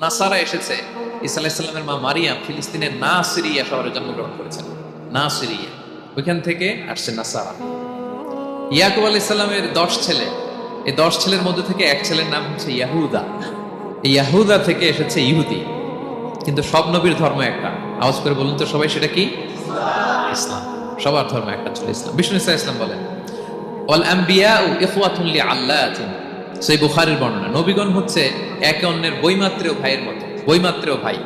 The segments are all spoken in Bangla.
নাসারা এসেছে। ঈসা আলাইহিস সালামের মা মারিয়াম ফিলিস্তিনের নাসিরিয়া শহরে জন্মগ্রহণ করেছেন। নাসিরিয়া, ওইখান থেকে আসছে নাসারা। ইয়াকুব আলাইহিস সালামের 10 ছেলে, এই 10 ছেলের মধ্যে থেকে এক ছেলের নাম হচ্ছে ইয়াহুদা। এই ইয়াহুদা থেকে এসেছে ইহুদি। কিন্তু সব নবীর ধর্ম একটা। আওয়াজ করে বলুন তো সবাই, সেটা কি? ইসলাম। সবার ধর্ম একটা ছিল ইসলাম। বিষ্ণু ইসা ইসলাম বলেন, ওয়াল আম্বিয়াউ ইখওয়াতুন লিআল্লাতিন। সেই বুখারীর বর্ণনা, নবীগণ হচ্ছে একে অন্যের বৈমাত্রেয় ভাইয়ের মতো। বৈমাত্রেয় ভাই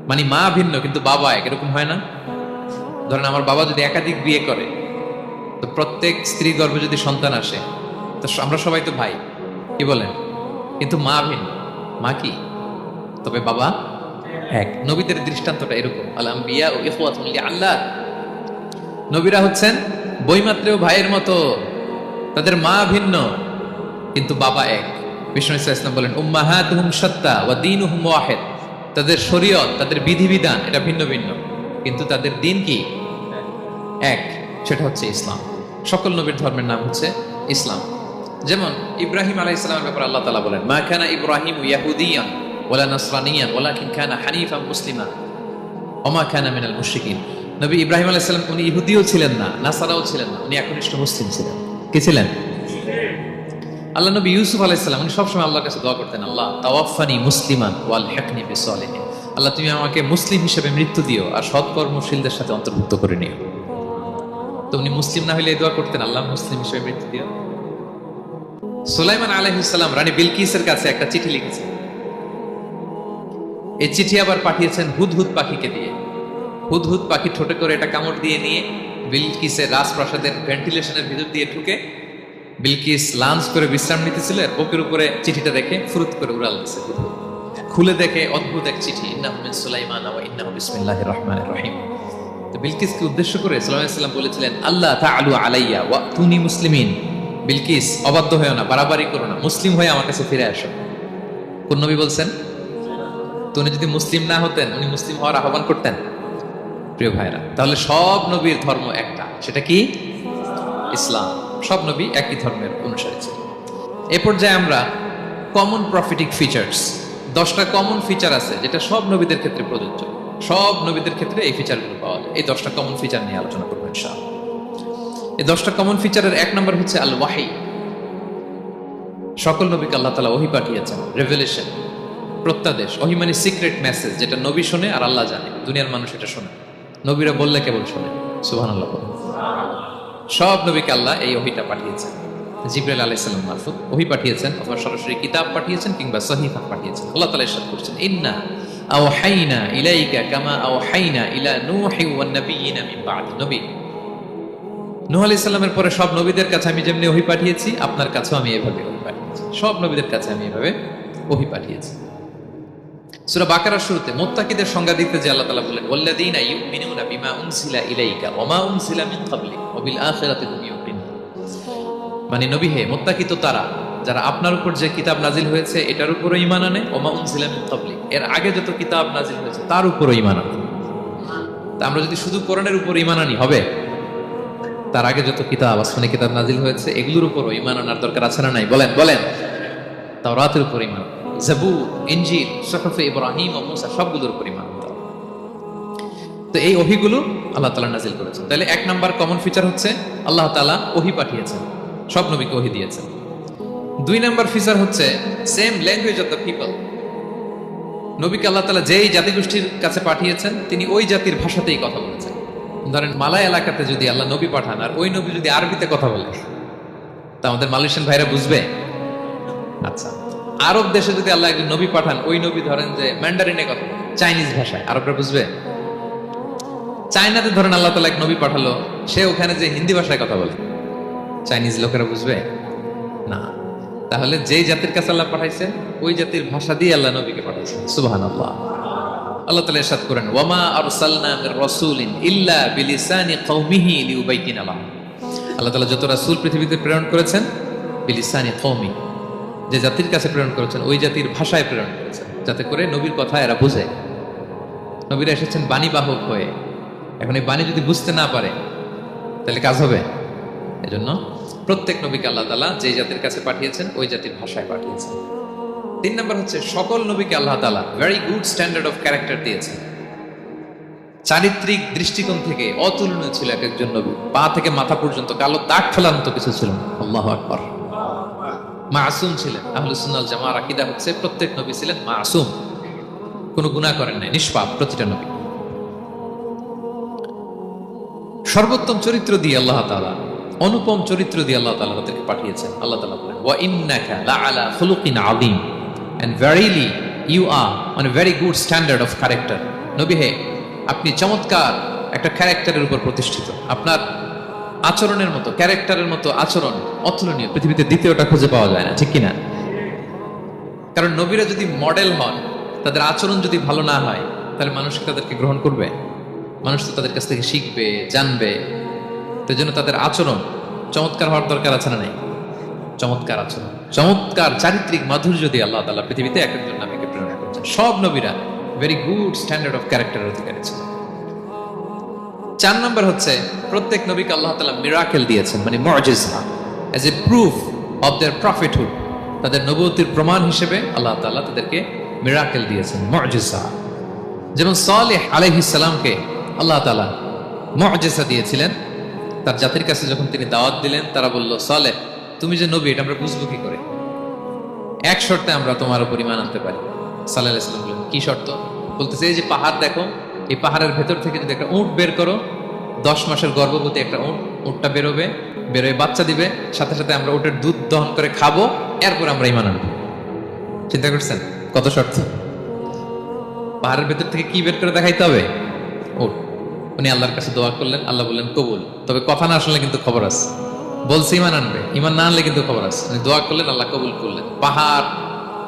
মানে মা ভিন্ন কিন্তু বাবা এক, এরকম হয় না? ধরেন আমার বাবা যদি একাধিক বিয়ে করে, তো প্রত্যেক স্ত্রী গর্ভে যদি সন্তান আসে, তো আমরা সবাই তো ভাই, কি বলেন? কিন্তু মা ভিন্ন। মা কি? তবে বাবা এক। নবীদের দৃষ্টান্তটা এরকম, আল আম্বিয়া ও ইখওয়াতুন লিআল্লাত। নবীরা হচ্ছেন বৈমাত্রেয় ভাইয়ের মতো, তাদের মা ভিন্ন কিন্তু বাবা এক। বিষ্ণু ইসলাম বলেন, উম্মাহাতুহুম শাত্তা ওয়া দীনুহুম ওয়াহিদ। তাদের শরীয়ত, তাদের বিধিবিধান এটা ভিন্ন ভিন্ন, কিন্তু তাদের দিন কি? এক, সেটা হচ্ছে ইসলাম। সকল নবীর ধর্মের নাম হচ্ছে ইসলাম। যেমন ইব্রাহিম আলাইহিস সালামের ব্যাপারে আল্লাহ তাআলা বলেন, মা কানা ইব্রাহিমু ইয়াহুদিয়ান ওয়ালা নাসরানিয়ান ওয়ালাকিন কানা হানিফান মুসলিমা ওয়া মা কানা মিনাল মুশরিকিন। নবী ইব্রাহিম আলাইহিস সালাম উনি ইহুদিও ছিলেন না, নাসারাও ছিলেন না, উনি একনিষ্ঠ মুসলিম ছিলেন। কি ছিলেন? আল্লাহ নবী ইউসুফ আলাইহিস সালাম উনি সবসময় আল্লাহর কাছে দোয়া করতেন, আল্লাহ তাওয়াফানি মুসলিমান ওয়াল হিকনি বিসসালিহিন। আল্লাহ তুমি আমাকে মুসলিম হিসেবে মৃত্যু দিও আর সৎকর্মশীলদের সাথে অন্তর্ভুক্ত করে নিও। তো উনি মুসলিম না হইলে এই দোয়া করতেন, আল্লাহ মুসলিম হিসেবে মৃত্যু দিও। সুলাইমান আলাইহিস সালাম রানী বিলকিসের কাছে একটা চিঠি লিখেছেন। এই চিঠি আবার পাঠিয়েছেন হুদহুদ পাখিকে দিয়ে। হুদহুদ পাখি ঠোঁটে করে এটা কামড় দিয়ে নিয়ে বিলকিসের রাজপ্রাসাদের ভেন্টিলেশনের ভিতর দিয়ে ঢুকে বিলকিস লাঞ্চ করে বিশ্রাম নিতেছিল, এর বুকের উপরে চিঠিটা রেখে ফুরুত করে উড়াল দিচ্ছে। খুলে দেখে অদ্ভুত এক চিঠি, ইন্নাহু মিন সুলাইমান ওয়া ইন্নাহু বিসমিল্লাহির রহমানির রহিম। তো বিলকিসকে উদ্দেশ্য করে সাল্লাল্লাহু আলাইহি ওয়াসাল্লাম বলেছিলেন, আল্লাহ তাআলু আলাইয়া ওয়া তুনি মুসলিমিন। বিলকিস অবাধ্য হয়ো না, বাড়াবাড়ি করো না, মুসলিম হয়ে আমার কাছে ফিরে আসো। কোন নবী বলছেন? তো উনি যদি মুসলিম না হতেন, উনি মুসলিম হওয়ার আহ্বান করতেন? প্রিয় ভাইরা, তাহলে সব নবীর ধর্ম একটা, সেটা কি? ইসলাম। সব নবী একই ধর্মের অনুসারী ছিলেন। এ পর্যায়ে আমরা কমন প্রফিটিক ফিচার্স, 10টা কমন ফিচার আছে যেটা সব নবীদের ক্ষেত্রে প্রযোজ্য। সব নবীদের ক্ষেত্রে এই ফিচারগুলো পাওয়া যায়। এই 10টা কমন ফিচার নিয়ে আলোচনা করবো ইনশাআল্লাহ। এই 10টা কমন ফিচারের 1 নম্বর হচ্ছে আল ওয়াহি। সকল নবীকে আল্লাহ তাআলা ওহী পাঠিয়েছেন, রেভেলেশন, প্রত্যাদেশ। ওহী মানে সিক্রেট মেসেজ, যেটা নবী শোনে আর আল্লাহ জানে, দুনিয়ার মানুষ এটা শোনে। নবীরা বললে কেবল শোনে। সুবহানাল্লাহ বলুন। সব নবীকে আল্লাহ এই ওহীটা পাঠিয়েছেন। জিবরাইল আলাইহিস সালাম মারফত ওহী পাঠিয়েছেন, অথবা সরাসরি কিতাব পাঠিয়েছেন, কিংবা সহিফা পাঠিয়েছেন। আল্লাহ তাআলা ইরশাদ করছেন, ইন্না আওহাইনা ইলাইকা কামা আওহাইনা ইলা নূহি ওয়ান নাবিয়িনা মিন বা'দি। নবী নূহ আলাইহিস সালামের পরে সব নবীদের কাছে আমি যেমনি ওহী পাঠিয়েছি, আপনার কাছেও আমি এভাবে ওহী পাঠিয়েছি। সব নবীদের কাছে আমি এভাবে ওহী পাঠিয়েছি। সূরা বাকারার শুরুতে মুত্তাকিদের সংজ্ঞা দিতে যে আল্লাহ তাআলা বলেন, ওয়াল্লাযীনা ইউমিনুনা বিমা উনজিলা ইলাইকা ওয়া মা উনজিলা মিন ক্বাবলিক ওয়া বিল আখিরাতি হুম ইউকিনুন। মানে নবী হে, মুত্তাকি তো তারা যারা আপনার উপর যে কিতাব নাজিল হয়েছে এটার উপরও ঈমান আনে, ওয়া মা উনজিলা মিন ক্বাবলিক, এর আগে যত কিতাব নাজিল হয়েছে তার উপরও ঈমান আনে। তা আমরা যদি শুধু কোরআনের উপর ঈমান আনি হবে? তার আগে যত কিতাব, আসমানি কিতাব নাজিল হয়েছে এগুলোর উপরও ঈমান আনার দরকার আছে না নাই? বলেন বলেন। তাওরাতের উপর ঈমান, জাবুর, ইনজিল, সুহুফে ইব্রাহিম ও মুসা, সবগুলোর উপর ঈমান আনতে হবে। তো এই ওহীগুলো আল্লাহ তাআলা নাজিল করেছেন। তাহলে 1 নাম্বার কমন ফিচার হচ্ছে আল্লাহ তাআলা ওহী পাঠিয়েছেন, সব নবীকে ওহী দিয়েছেন। 2 নাম্বার ফিচার হচ্ছে same language of the people. নবীকে আল্লাহ তাআলা যেই জাতিগোষ্ঠীর কাছে পাঠিয়েছেন তিনি ওই জাতির ভাষাতেই কথা বলেছেন। ধরেন মালয় এলাকাতে যদি আল্লাহ নবী পাঠান আর ওই নবী যদি আরবিতে কথা বলে, তা আমাদের মালয়েশিয়ান ভাইরা বুঝবে? আচ্ছা, আরব দেশে যদি আল্লাহ একজন নবী পাঠান, ওই নবী ধরেন যে ম্যান্ডারিনে কথা বলে, চাইনিজ ভাষায়, আরবরা বুঝবে? চায়নাতে ধরেন আল্লাহ তাআলা এক নবী পাঠালো, সে ওখানে যে হিন্দি ভাষায় কথা বলে, চাইনিজ লোকেরা বুঝবে না। তাহলে যেই জাতির কাছে আল্লাহ পাঠাইছেন ওই জাতির ভাষা দিয়ে আল্লাহ নবীকে পাঠাইছেন। সুবহানাল্লাহ। আল্লাহ তাআলা ইরশাদ করেন, ওয়ামা আরসালনা মির রাসূলিন ইল্লা বিলিসানি কওমিহি লিউবাইয়িনা লাহুম। আল্লাহ তাআলা যত রাসূল পৃথিবীতে প্রেরণ করেছেন, বিলিসানি কওমি, যে জাতির কাছে প্রেরণ করেছেন ওই জাতির ভাষায় প্রেরণ করেছেন, যাতে করে নবীর কথা এরা বুঝে। নবীরা এসেছেন বাণীবাহক হয়ে। এখন এই বাণী যদি বুঝতে না পারে তাহলে কাজ হবে? এজন্য প্রত্যেক নবীকে আল্লাহ তাআলা যে জাতির কাছে পাঠিয়েছেন ওই জাতির ভাষায় পাঠিয়েছেন। তিন নম্বর হচ্ছে সকল নবীকে আল্লাহ তাআলা very good standard of character দিয়েছেন। চারিত্রিক দৃষ্টিকোণ থেকে অতুলনীয় ছিল এক একজন নবী, পা থেকে মাথা পর্যন্ত কালো দাগ ফেলার মতো কিছু ছিল না। আল্লাহু আকবার। মাসুম ছিলেন। আহলুস সুন্নাহ ওয়াল জামাআর আকীদা হচ্ছে প্রত্যেক নবী ছিলেন মাসুম, কোনো গুনাহ করেন নাই, নিষ্পাপ প্রতিটা নবী। সর্বোত্তম চরিত্র দিয়ে আল্লাহ তাআলা, অনুপম চরিত্র দিয়ে আল্লাহ তাআলা তাদেরকে পাঠিয়েছেন। আল্লাহ তাআলা বলেন, ওয়া ইন্নাকা লাআলা খুলুকিন আযীম, and verily you are on a very good standard of character. নবী হে, আপনি চমৎকার একটা ক্যারেক্টারের উপর প্রতিষ্ঠিত। আপনার আচরণের মতো, ক্যারেক্টারের মতো আচরণ অতুলনীয়, পৃথিবীতে দ্বিতীয়টা খুঁজে পাওয়া যায় না, ঠিক কিনা? কারণ নবীরা যদি মডেল হন, তাদের আচরণ যদি ভালো না হয়, তাহলে মানুষ তাদেরকে গ্রহণ করবে? মানুষ তো তাদের কাছ থেকে শিখবে, জানবে। তো জন্য তাদের আচরণ চমৎকার হওয়ার দরকার আছে না নাই? চমৎকার আচরণ, চমৎকার চারিত্রিক মাধুর্য দিয়ে আল্লাহ তাআলা পৃথিবীতে এক একজন নবীকে প্রেরণ করেছেন। সব নবীরা ভেরি গুড স্ট্যান্ডার্ড অফ ক্যারেক্টারের অধিকারী ছিল। 4 নম্বর হচ্ছে প্রত্যেক নবীকে আল্লাহ তাআলা মিরাকেল দিয়েছেন, মানে মুআজিজা, as a proof of their prophethood. তাদের নবুয়তির প্রমাণ হিসেবে আল্লাহ তাআলা তাদেরকে মিরাকেল দিয়েছেন, মুআজিজা। যেমন সালেহ আলাইহিস সালামকে আল্লাহ তাআলা মুআজিজা দিয়েছিলেন। তার জাতির কাছে যখন তিনি দাওয়াত দিলেন, তারা বলল, সালেহ তুমি যে নবী এটা আমরা বুঝবো কি করে? এক শর্তে আমরা তোমার উপর ঈমান আনতে পারি। সাল্লাল্লাহু আলাইহি ওয়াসাল্লাম বললেন, কি শর্ত? বলতেছে, এই যে পাহাড় দেখো, এই পাহাড়ের ভেতর থেকে যদি একটা উট বের করো, 10 মাসের গর্ভবতী একটা উটটা বেরোবে, বেরোয় বাচ্চা দিবে, সাথে সাথে আমরা উটের দুধ দহন করে খাবো, এরপর আমরা ঈমান আনবো। চিন্তা করছেন কত শর্ত? পাহাড়ের ভেতর থেকে কি বের করে দেখাইতে হবে? উট। উনি আল্লাহর কাছে দোয়া করলেন, আল্লাহ বললেন কবুল। তবে কথা না শুনলে কিন্তু খবর আছে। বলছে ঈমান আনবে, ঈমান না আনলে কিন্তু খবর আছে। উনি দোয়া করলেন, আল্লাহ কবুল করলেন। পাহাড়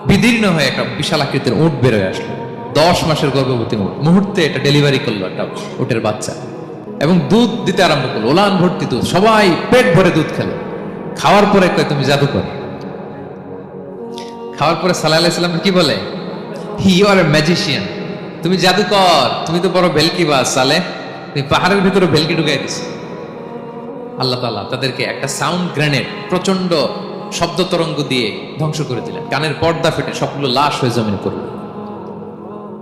বিদীর্ণ হয়ে একটা বিশাল আকৃতির উট বের হয়ে আসলো, 10 মাসের গর্ভবতী উট। মুহূর্তে এটা ডেলিভারি করলো একটা উটের বাচ্চা, এবং দুধ দিতে আরম্ভ করলো, ওলান ভর্তি দুধ। সবাই পেট ভরে দুধ খেলো। খাওয়ার পরে কয়, তুমি জাদুকর। খাওয়ার পরে সাল্লাল্লাহু আলাইহি ওয়াসাল্লাম কি বলে? ইউ আর এ ম্যাজিশিয়ান, তুমি জাদুকর, তুমি তো বড় ভেলকিবাজ সালেহ, তুমি পাহাড়ের ভিতরে ভেলকি ঢুকাই দিছো। আল্লাহ তাআলা তাদেরকে একটা সাউন্ড গ্রেনেড, প্রচন্ড শব্দ তরঙ্গ দিয়ে ধ্বংস করে দিলেন। কানের পর্দা ফেটে সবগুলো লাশ হয়ে জমিনে পড়ল।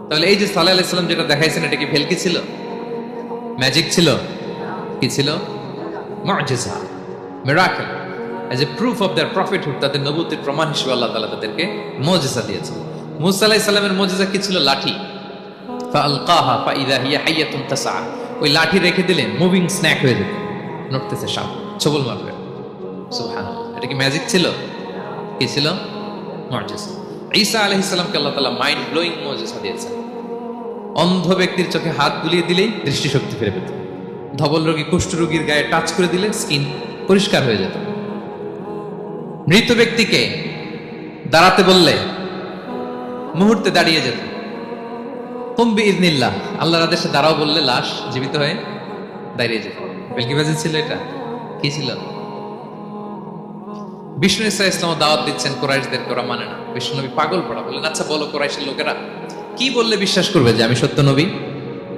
তাহলে এই যে সাল্লাল্লাহু আলাইহি ওয়াসাল্লাম যেটা দেখাইছেন, এটা কি ভেলকি ছিল? ম্যাজিক ছিল? কি ছিল? মুআজিজা, miracle, as a proof of their prophethood. তাদের নবুয়তির প্রমাণ হিসেবে আল্লাহ তাআলা তাদেরকে মুআজিজা দিয়েছেন। মূসা আলাইহিস সালামের মুআজিজা কি ছিল? লাঠি। ফাআলকাহা ফাইযা হিয়া হাইয়াতুন তাসআ। ওই লাঠি রেখে দিলেন, মুভিং স্ন্যাক হয়ে যেত, নড়তেছে, সাপ ছবল মারবে। সুবহানাল্লাহ। এটা কি ম্যাজিক ছিল? কি ছিল? মুআজিজা। ঈসা আলাইহিস সালামকে আল্লাহ তাআলা মাইন্ড ব্লোয়িং মুআজিজা দিয়েছেন। অন্ধ ব্যক্তির চোখে হাত বুলিয়ে দিলেই দৃষ্টিশক্তি ফিরে পেত। ধবল রোগী, কুষ্ঠ রোগীর গায়ে টাচ করে দিলে স্কিন পরিষ্কার হয়ে যেত। মৃত ব্যক্তিকে দাঁড়াতে বললে মুহূর্তে দাঁড়িয়ে যেত। কুম বিইযনিল্লাহ, আল্লাহর আদেশে দাঁড়াও বললে লাশ জীবিত হয়ে দাঁড়িয়ে যেত। ভেলকিবাজি ছিল এটা? কি ছিল? বিষ্ণু ঈসা ইসলাম দাওয়াত দিচ্ছেন কুরাইশদেরকে, ওরা মানে না। বিষ্ণু নবী পাগল পড়া, বললেন, আচ্ছা বলো কুরাইশের লোকেরা কি বললে বিশ্বাস করবে যে আমি সত্য নবী?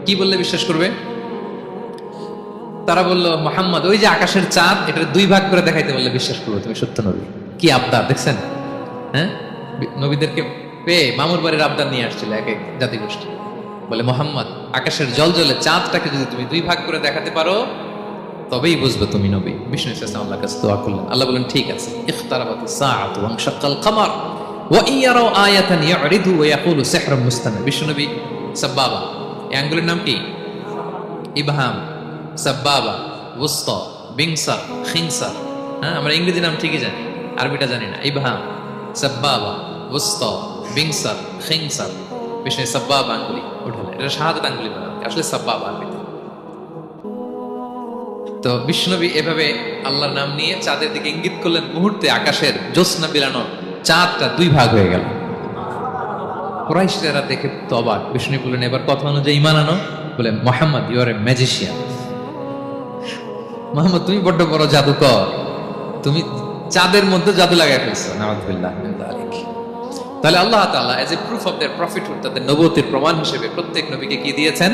কি বললে বিশ্বাস করবে? তারা বলল, মুহাম্মদ ওই যে আকাশের চাঁদ, এটা 2 ভাগ করে দেখাইতে বললে বিশ্বাস করবে তুমি সত্য নবী। কি আবদার দেখছেন? হ্যাঁ, নবীদেরকে পেয়ে মামুর বাড়ির আবদার নিয়ে আসছিল এক এক জাতিগোষ্ঠী। বলে, মুহাম্মদ আকাশের জলজলে চাঁদটাকে যদি তুমি 2 ভাগ করে দেখাতে পারো, তবেই বুঝবে তুমি নবী। বিষ্ণু ঈসা ইসলাম আল্লাহর কাছে দোয়া করলেন। আল্লাহ বলেন, ঠিক আছে। ইখতারাবাতিস সাআতু ওয়ানশাক্কাল কমার ওয়া ইয়ারাউ আয়াতান ইয়ারিদু ওয়া ইয়াকুলু সিহরুম মুস্তামির। বিষ্ণু নবী সাব্বাবা, এই আঙ্গুলের নাম কি? ইবহাম, সাব্বাবা, ওয়ুসতা, বিংসার, খিনসার। হ্যাঁ, আমরা ইংরেজি নাম ঠিকই জানি, আরবিটা জানি না। ইবহাম, সাব্বাবা, ওয়ুসতা, বিংসার, খিনসার। বিষ্ণু সাব্বাবা আঙ্গুলি উঠালেন। এটা শাহাদাত আঙ্গুলি বলা হয়, আসলে সাব্বাবা আরবিতে। তো বিষ্ণুনবী এভাবে আল্লাহর নাম নিয়ে চাঁদের দিকে ইঙ্গিত করলেন। মুহূর্তে আকাশের জ্যোৎস্না বিলানো চাঁদটা 2 ভাগ হয়ে গেল। কুরাইশরা দেখে তো অবাক। বিষ্ণু বললেন, এবার কথা অনুযায়ী ঈমান আনো। বলে, Muhammad you are a magician. Muhammad তুমি বড্ড বড় জাদুকর, তুমি চাঁদের মধ্যে জাদু লাগাই ফেলছো। নাউযুবিল্লাহ মিন যালিক। তাহলে আল্লাহ তাআলা age a proof of their prophethood, তাদের নবুয়তির প্রমাণ হিসেবে প্রত্যেক নবীকে কি দিয়েছেন?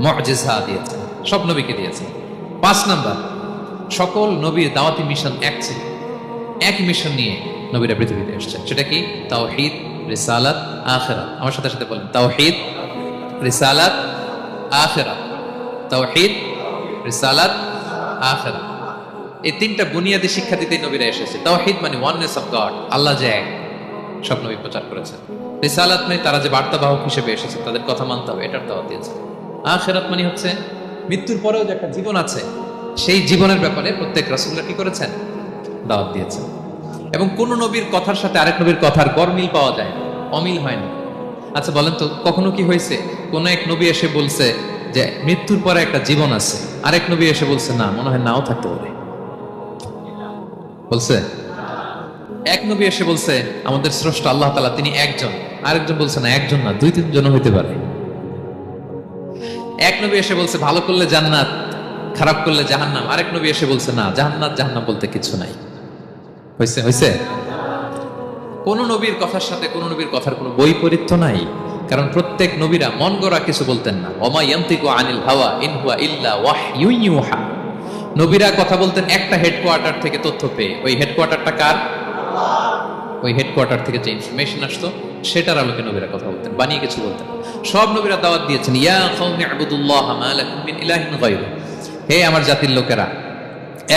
মুআজিজা দিয়েছেন, সব নবীকে দিয়েছেন। 5 নাম্বার, সকল নবীর দাওয়াতি মিশন এক ছিল। এক মিশন নিয়ে নবীরা পৃথিবীতে এসেছেন। সেটা কি? তাওহীদ, রিসালাত, আখিরাত। আমার সাথে সাথে বলেন, তাওহীদ, রিসালাত, আখিরাত। তাওহীদ, রিসালাত, আখিরাত। এই তিনটা বুনিয়াদী শিক্ষা দিতেই নবীরা এসেছে। তাওহীদ মানে ওয়াননেস অফ গড, আল্লাহ যে এক, সব নবী প্রচার করেছেন। রিসালাত মানে তারা যে বার্তাবাহক হিসেবে এসেছে, তাদের কথা মানতে হবে, এটার দাওয়াত দিয়েছে। আখিরাত মানে হচ্ছে মৃত্যুর পরেও যে একটা জীবন আছে, সেই জীবনের ব্যাপারে প্রত্যেক রাসূলরা কি করেছেন? দাওয়াত দিয়েছেন। এবং কোন নবীর কথার সাথে আরেক নবীর কথার গরমিল পাওয়া যায়, অমিল হয় না। আচ্ছা বলেন তো, কখনো কি হয়েছে কোন এক নবী এসে বলছে যে মৃত্যুর পরে একটা জীবন আছে, আরেক নবী এসে বলছে না, মনে হয় নাও থাকতে পারে? বলছে? এক নবী এসে বলছে আমাদের স্রষ্টা আল্লাহ তাআলা তিনি একজন, আরেকজন বলছে না একজন না, দুই তিনজন হইতে পারে। এক নবী এসে বলছে ভালো করলে জান্নাত, খারাপ করলে জাহান্নাম, আরেক নবী এসে বলছে না, জান্নাত জাহান্নাম বলতে কিছু নাই। হইছে? হইছে? কোন নবীর কথার সাথে কোন নবীর কথার কোনো বৈপরীত্য নাই, কারণ প্রত্যেক নবীরা মন গড়া কিছু বলতেন না। ওমা ইয়ান্তিকু আনিল হাওয়া ইন হুয়া ইল্লা ওয়াহয়ুন ইউহা। নবীরা কথা বলতেন একটা হেডকোয়ার্টার থেকে তথ্য পেয়ে। ওই হেডকোয়ার্টারটা কার? ওই হেডকোয়ার্টার থেকে যে ইনফরমেশন আসতো সেটার আলোকে নবীরা কথা বলতেন, বানিয়ে কিছু বলতেন। সব নবীরা দাওয়াত দিয়েছেন, ইয়া কওমি ইবুদুল্লাহ মা লাকুম মিন ইলাহিন গায়রু। হে আমার জাতির লোকেরা,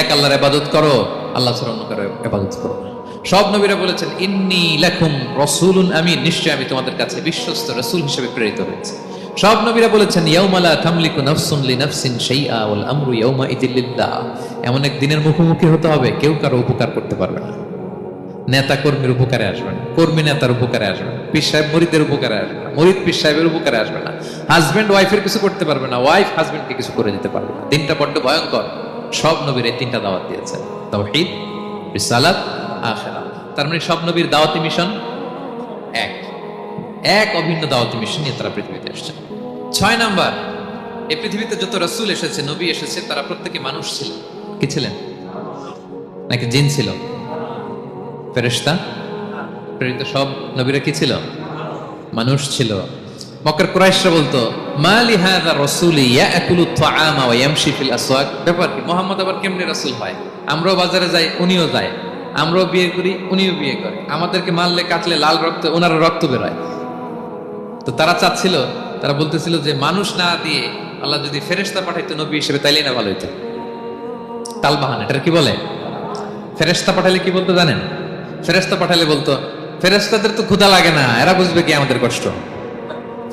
এক আল্লাহর ইবাদত করো, আল্লাহ ছাড়া অন্য কারো ইবাদত করো না। সব নবীরা বলেছেন ইন্নী লাকুম রাসূলুন আমিন, নিশ্চয় আমি তোমাদের কাছে বিশ্বস্ত রাসূল হিসেবে প্রেরিত হয়েছি। সব নবীরা বলেছেন ইয়াউমা লা তামলিকু নাফসুন লিনাফসিন শাইআ ওয়াল আমরু ইয়াউমা ইযিল লিল্লাহ। এমন এক দিনের মুখোমুখি হতে হবে কেউ কারো উপকার করতে পারবে না। নেতা কর্মীর উপকারে আসবে না, কর্মী নেতার উপকারে আসবে না, পীর সাহেব মুরিদের উপকারে আসবে না, মুরিদ পীর সাহেবের উপকারে আসবে না, হাজবেন্ড ওয়াইফের কিছু করতে পারবে না, ওয়াইফ হাজবেন্ডকে কিছু করে দিতে পারবে না। দিনটা বড্ড ভয়ঙ্কর। সব নবীর এই তিনটা দাওয়াত দিয়েছেন, তাওহীদ, রিসালাত, আখিরাত। তার মানে সব নবীর দাওয়াতি মিশন এক, এক অভিন্ন দাওয়াতি মিশন নিয়ে তারা পৃথিবীতে এসেছেন। 6 নাম্বার, এই পৃথিবীতে যত রাসূল এসেছে, নবী এসেছে, তারা প্রত্যেকে মানুষ ছিল। কি ছিলেন? নাকি জিন ছিল? ফেরেশতা? প্রেরিত সব নবীরা কি ছিল? মানুষ ছিল। মক্কার কুরাইশরা বলতো মা লিহাযা রাসূলি ইয়াকুলু আত-তাআমা ওয়া ইয়ামশি ফিল আসওয়াক। ব্যাপার কি, মুহাম্মদ আবার কেমনে রাসূল হয়? আমরাও বাজারে যাই, উনিও যায়, আমরাও বিয়ে করি, উনিও বিয়ে করে, আমাদেরকে মারলে কাটলে লাল রক্ত, ওনার রক্ত বের হয়। তো তারা চাচ্ছিল, তারা বলতেছিল যে মানুষ না দিয়ে আল্লাহ যদি ফেরেশতা পাঠাইতো নবী হিসেবে, তাইলে না ভালো হইতো। তালবাহান, এটা কি বলে? ফেরেশতা পাঠালে কি বলতো জানেন? ফেরেশতা পাঠালে বলতো ফেরেশতাদের তো ক্ষুধা লাগে না, এরা বুঝবে কি আমাদের কষ্ট?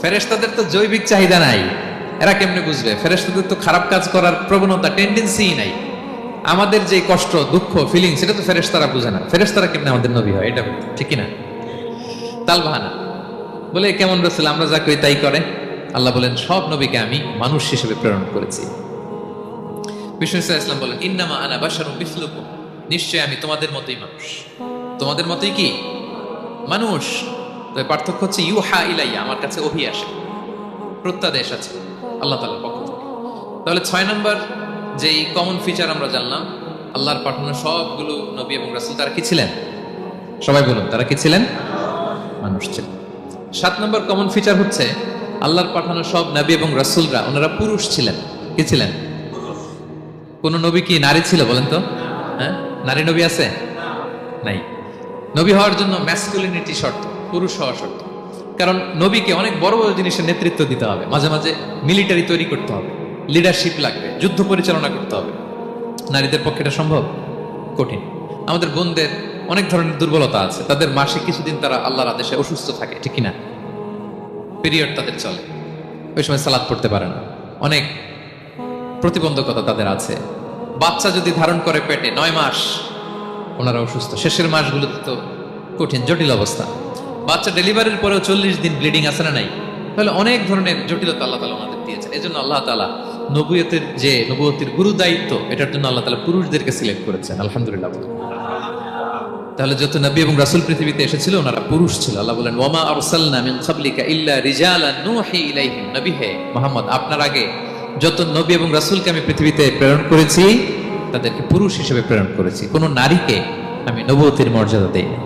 ফেরেশতাদের তো জৈবিক চাহিদা নাই, এরা কেমনে বুঝবে? ফেরেশতাদের তো খারাপ কাজ করার প্রবণতা, টেন্ডেন্সি নাই। আমাদের যে কষ্ট, দুঃখ, ফিলিং, সেটা তো ফেরেশতারা বুঝে না। ফেরেশতারা কেমনে আমাদের নবী হয়? এটা বলতো, ঠিক কিনা? তালবাহানা বলে কেমন রাসূল, আমরা যা করি তাই করে। আল্লাহ বলেন সব নবীকে আমি মানুষ হিসেবে প্রেরণ করেছি। বিষ্ণু সাল্লাল্লাহু আলাইহি ওয়াসাল্লাম বলেন ইন্নামা আনা বাশারুম মিসলুকুম, নিশ্চয় আমি তোমাদের মতোই মানুষ। তোমাদের মতোই কি মানুষ, তবে পার্থক্য হচ্ছে ইউহা ইলাইয়া, আমার কাছে ওহী আসে, প্রত্যাদেশ আছে আল্লাহ তাআলার পক্ষ থেকে। তাহলে 6 নাম্বার যেই কমন ফিচার আমরা জানলাম, আল্লাহর পাঠানো সবগুলো নবী এবং রাসূল তারা কি ছিলেন? সবাই বলুন, তারা কি ছিলেন? মানুষ ছিলেন। 7 নম্বর কমন ফিচার হচ্ছে আল্লাহর পাঠানো সব নবী এবং রাসূলরা ওনারা পুরুষ ছিলেন। কি ছিলেন? কোন নবী কি নারী ছিল বলেন তো? হ্যাঁ, নারী নবী আছে? নাই। নবী হওয়ার জন্য ম্যাসকুলিনিটি শর্ত, পুরুষ হওয়া শর্ত। কারণ নবীকে অনেক বড় বড় জিনিসের নেতৃত্ব দিতে হবে, মাঝে মাঝে মিলিটারি তৈরি করতে হবে, লিডারশিপ লাগবে, যুদ্ধ পরিচালনা করতে হবে। নারীদের পক্ষে এটা সম্ভব? কঠিন। আমাদের বোনদের অনেক ধরনের দুর্বলতা আছে, তাদের মাসে কিছুদিন তারা আল্লাহর আদেশে অসুস্থ থাকে, ঠিক কিনা? পিরিয়ড তাদের চলে, ওই সময় সালাত পড়তে পারে না, অনেক প্রতিবন্ধকতা তাদের আছে। বাচ্চা যদি ধারণ করে পেটে 9 মাস, ওনারা অসুস্থ। শেষের মাসগুলোতে তো কঠিন, জটিল অবস্থা। বাচ্চা ডেলিভারির পরেও 40 দিন ব্লিডিং আছে না নাই? তাহলে অনেক ধরনের জটিলতা আল্লাহ তাআলা আমাদের দিয়েছেন। এই জন্য আল্লাহ তাআলা নবুয়তের গুরু দায়িত্ব, এটার জন্য আল্লাহ তাআলা পুরুষদেরকে সিলেক্ট করেছেন। আলহামদুলিল্লাহ। তাহলে যত নবী এবং রাসূল পৃথিবীতে এসেছিল ওনারা পুরুষ ছিল। আল্লাহ বলেন ওয়ামা আরসালনা মিন ক্বাবলিকা ইল্লা রিজালান নূহি ইলাইহিম। নবী হে মুহাম্মদ, আপনার আগে যত নবী এবং রাসূলকে আমি পৃথিবীতে প্রেরণ করেছি তাদেরকে পুরুষ হিসেবে প্রেরণ করেছি, কোন নারীকে আমি নবুয়তের মর্যাদা দেই না।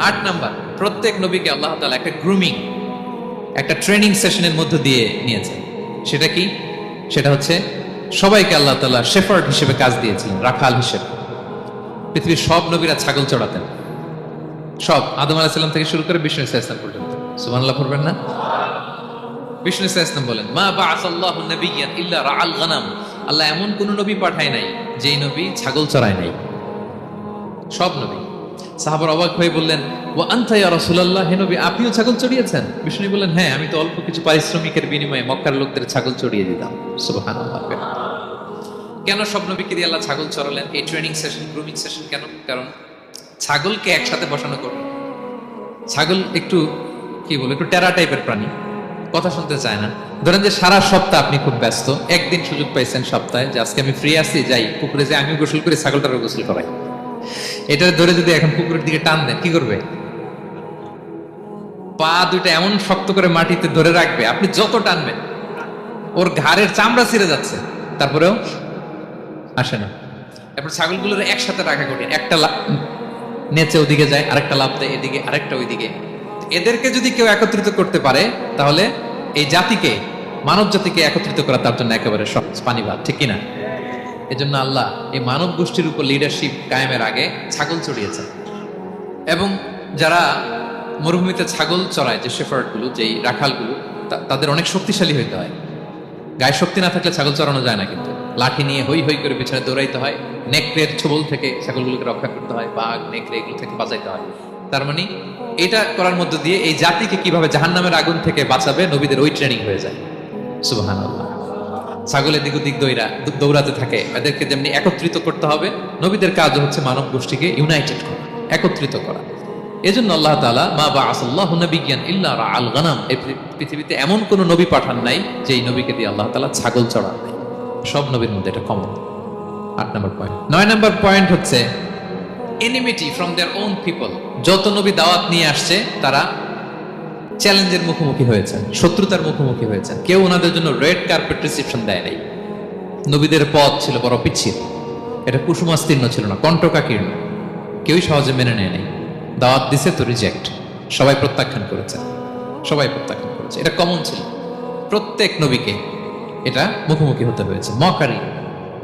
8 নাম্বার, প্রত্যেক নবীকে আল্লাহ তাআলা একটা গ্রুমিং, একটা ট্রেনিং সেশনের মধ্য দিয়ে নিয়েছেন। সেটা কি? সেটা হচ্ছে সবাইকে আল্লাহ তাআলা শেফার্ড হিসেবে কাজ দিয়েছিলেন, রাখাল হিসেবে। পৃথিবীর সব নবীরা ছাগল চড়াতেন, সব, আদম আলাইহিস সালাম থেকে শুরু করে বিষ্ণু ইসা ইসলাম পর্যন্ত। সুবহানাল্লাহ পড়বেন না? বিষ্ণু ইসা ইসলাম বলেন, মা বাআসাল্লাহু নাবিয়্যান ইল্লা রাআল গানাম, আল্লাহ এমন কোন নবী পাঠায় নাই যেই নবী ছাগল চড়ায় নাই, সব নবী। সাহাবারা অবাক হয়ে বললেন, ওয়া আনতা ইয়া রাসূলুল্লাহ, হে নবী আপনিও ছাগল চড়িয়েছেন? বিষ্ণু বললেন, হ্যাঁ, আমি তো অল্প কিছু পারিশ্রমিকের বিনিময়ে মক্কার লোকদের ছাগল চড়িয়ে দিতাম। সুবহানাল্লাহ। কেন সব নবীকে দিয়ে আল্লাহ ছাগল চড়ালেন? এই ট্রেনিং সেশন, গ্রুমিং সেশন কেন? কারণ ছাগলকে একসাথে বসানো করবে। ছাগল একটু কি বলবো, একটু টেরা টাইপের প্রাণী, কথা শুনতে চায় না। ধরেন যে সারা সপ্তাহ আপনি খুব ব্যস্ত, একদিন সুযোগ পাইছেন সপ্তাহে যে আজকে আমি ফ্রি আছি, যাই পুকুরে যে আমিও গোসল করি, ছাগলটারও গোসল করাই। এটা ধরে যদি এখন পুকুরের দিকে টান দেন, কি করবে? পা দুইটা এমন শক্ত করে মাটিতে ধরে রাখবে, আপনি যত টানবেন ওর ঘাড়ের চামড়া ছিঁড়ে যাচ্ছে, তারপরেও আসে না। এরপর ছাগলগুলোর একসাথে রাখা কঠিন, একটা নেচে ওদিকে যায়, আরেকটা লাফ দেয় এদিকে, আরেকটা ওইদিকে। এদেরকে যদি কেউ একত্রিত করতে পারে তাহলে এই জাতিকে, মানব জাতিকে একত্রিত করা তার জন্য একেবারে সহজ, পানি ভাত, ঠিক কিনা? এজন্য আল্লাহ এই মানব গোষ্ঠীর উপর লিডারশিপ কায়েমের আগে ছাগল চড়িয়েছেন। এবং যারা মরুভূমিতে ছাগল চড়ায়, যে শেফার্ড গুলো, যেই রাখালগুলো, তাদের অনেক শক্তিশালী হইতে হয়। গায়ে শক্তি না থাকলে ছাগল চড়ানো যায় না, কিন্তু লাঠি নিয়ে হই হই করে পিছনে দৌড়াইতে হয়, নেকড়ের ছোবল থেকে ছাগলগুলোকে রক্ষা করতে হয়, বাঘ নেকড়ে এগুলো থেকে বাঁচাইতে হয়। তার মানে এটা করার মধ্য দিয়ে এই জাতিকে কিভাবে জাহান্নামের আগুন থেকে বাঁচাবে নবীদের ওই ট্রেনিং হয়ে যায়। সুবহানাল্লাহ। ছাগলের দিক ওদিক দৌড়াতে থাকে, এদেরকে যেমনি একত্রিত করতে হবে, নবীদের কাজ হচ্ছে মানব গোষ্ঠীকে ইউনাইটেড করা, একত্রিত করা। এজন্য আল্লাহ তাআলা মা বাআসাল্লাহু নাবিয়্যান ইল্লা রাআল গানাম, এই পৃথিবীতে এমন কোন নবী পাঠান নাই যেই নবীকে দিয়ে আল্লাহ তাআলা ছাগল চড়ান নাই। সব নবীর মধ্যে এটা কমন। 8 নম্বর পয়েন্ট। 9 নম্বর পয়েন্ট হচ্ছে enmity from their own people. যত নবী দাওয়াত নিয়ে আসছে তারা চ্যালেঞ্জের মুখোমুখি হয়েছেন, শত্রুতার মুখোমুখি হয়েছেন। কেউ ওনাদের জন্য রেড কার্পেট রিসেপশন দেয় নাই। নবীদের পথ ছিল বড় পিচ্ছিল, এটা কুসুমাস্তীর্ণ ছিল না, কণ্টকাকীর্ণ। কেউই সহজে মেনে নেয় নাই। দাওয়াত দিছে তো রিজেক্ট, সবাই প্রত্যাখ্যান করেছে, সবাই প্রত্যাখ্যান করেছে। এটা কমন ছিল, প্রত্যেক নবীকে এটা মুখোমুখি হতে হয়েছে। Mockery,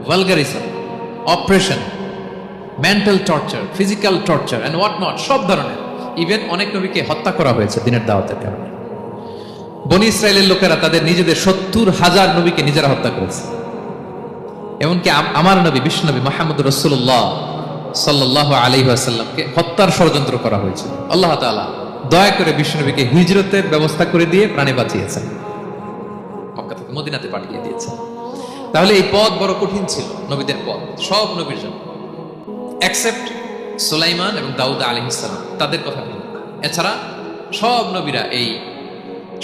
vulgarism, operation, mental torture, physical torture and what not, সব ধরনের। ইভেন অনেক নবীকে হত্যা করা হয়েছে দিনের দাওয়াতের কারণে। বনি ইসরায়েলের লোকেরা তাদের নিজেদের 70,000 নবীকে নিজেরা হত্যা করেছে। এমনকি আমার নবী বিশ্ব নবী মুহাম্মদ রাসূলুল্লাহ সাল্লাল্লাহু আলাইহি ওয়াসাল্লামকে হত্যার ষড়যন্ত্র করা হয়েছিল। আল্লাহ তাআলা দয়া করে বিশ্ব নবীকে হিজরতের ব্যবস্থা করে দিয়ে প্রাণে বাঁচিয়েছেন, মক্কা থেকে মদিনাতে পাঠিয়ে দিয়েছেন। তাহলে এই পথ বড় কঠিন ছিল, নবীদের পথ, সব নবীর জন্য, এক্সেপ্ট সুলাইমান এবং দাউদ আলাইহিস সালাম, তাদের কথা নেই। এছাড়া সব নবীরা এই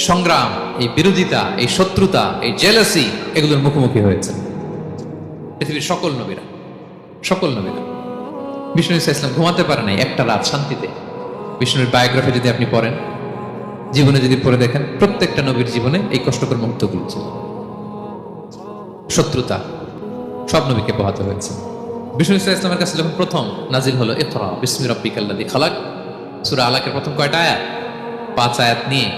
সংগ্রাম, এই বিরোধিতা, এই শত্রুতা, এই জেলাসি, এগুলোর মুখোমুখি হয়েছে পৃথিবীর সকল নবীরা, সকল নবীরা। বিষ্ণু ইসলাম ঘুমাতে পারে নাই একটা রাত শান্তিতে। বিষ্ণুর বায়োগ্রাফি যদি আপনি পড়েন, জীবনে যদি পড়ে দেখেন, প্রত্যেকটা নবীর জীবনে এই কষ্টকর মুহূর্তগুলো ছিল। শত্রুতা সব নবীকে পোহাতে হয়েছে। বিষ্ণু ইসলামের কাছে যখন প্রথম নাজিল হলো ইকরা বিসমি রাব্বিকাল্লাযী খালাক, সূরা আলাকের প্রথম কয়টা আয়াত? 5 আয়াত নিয়ে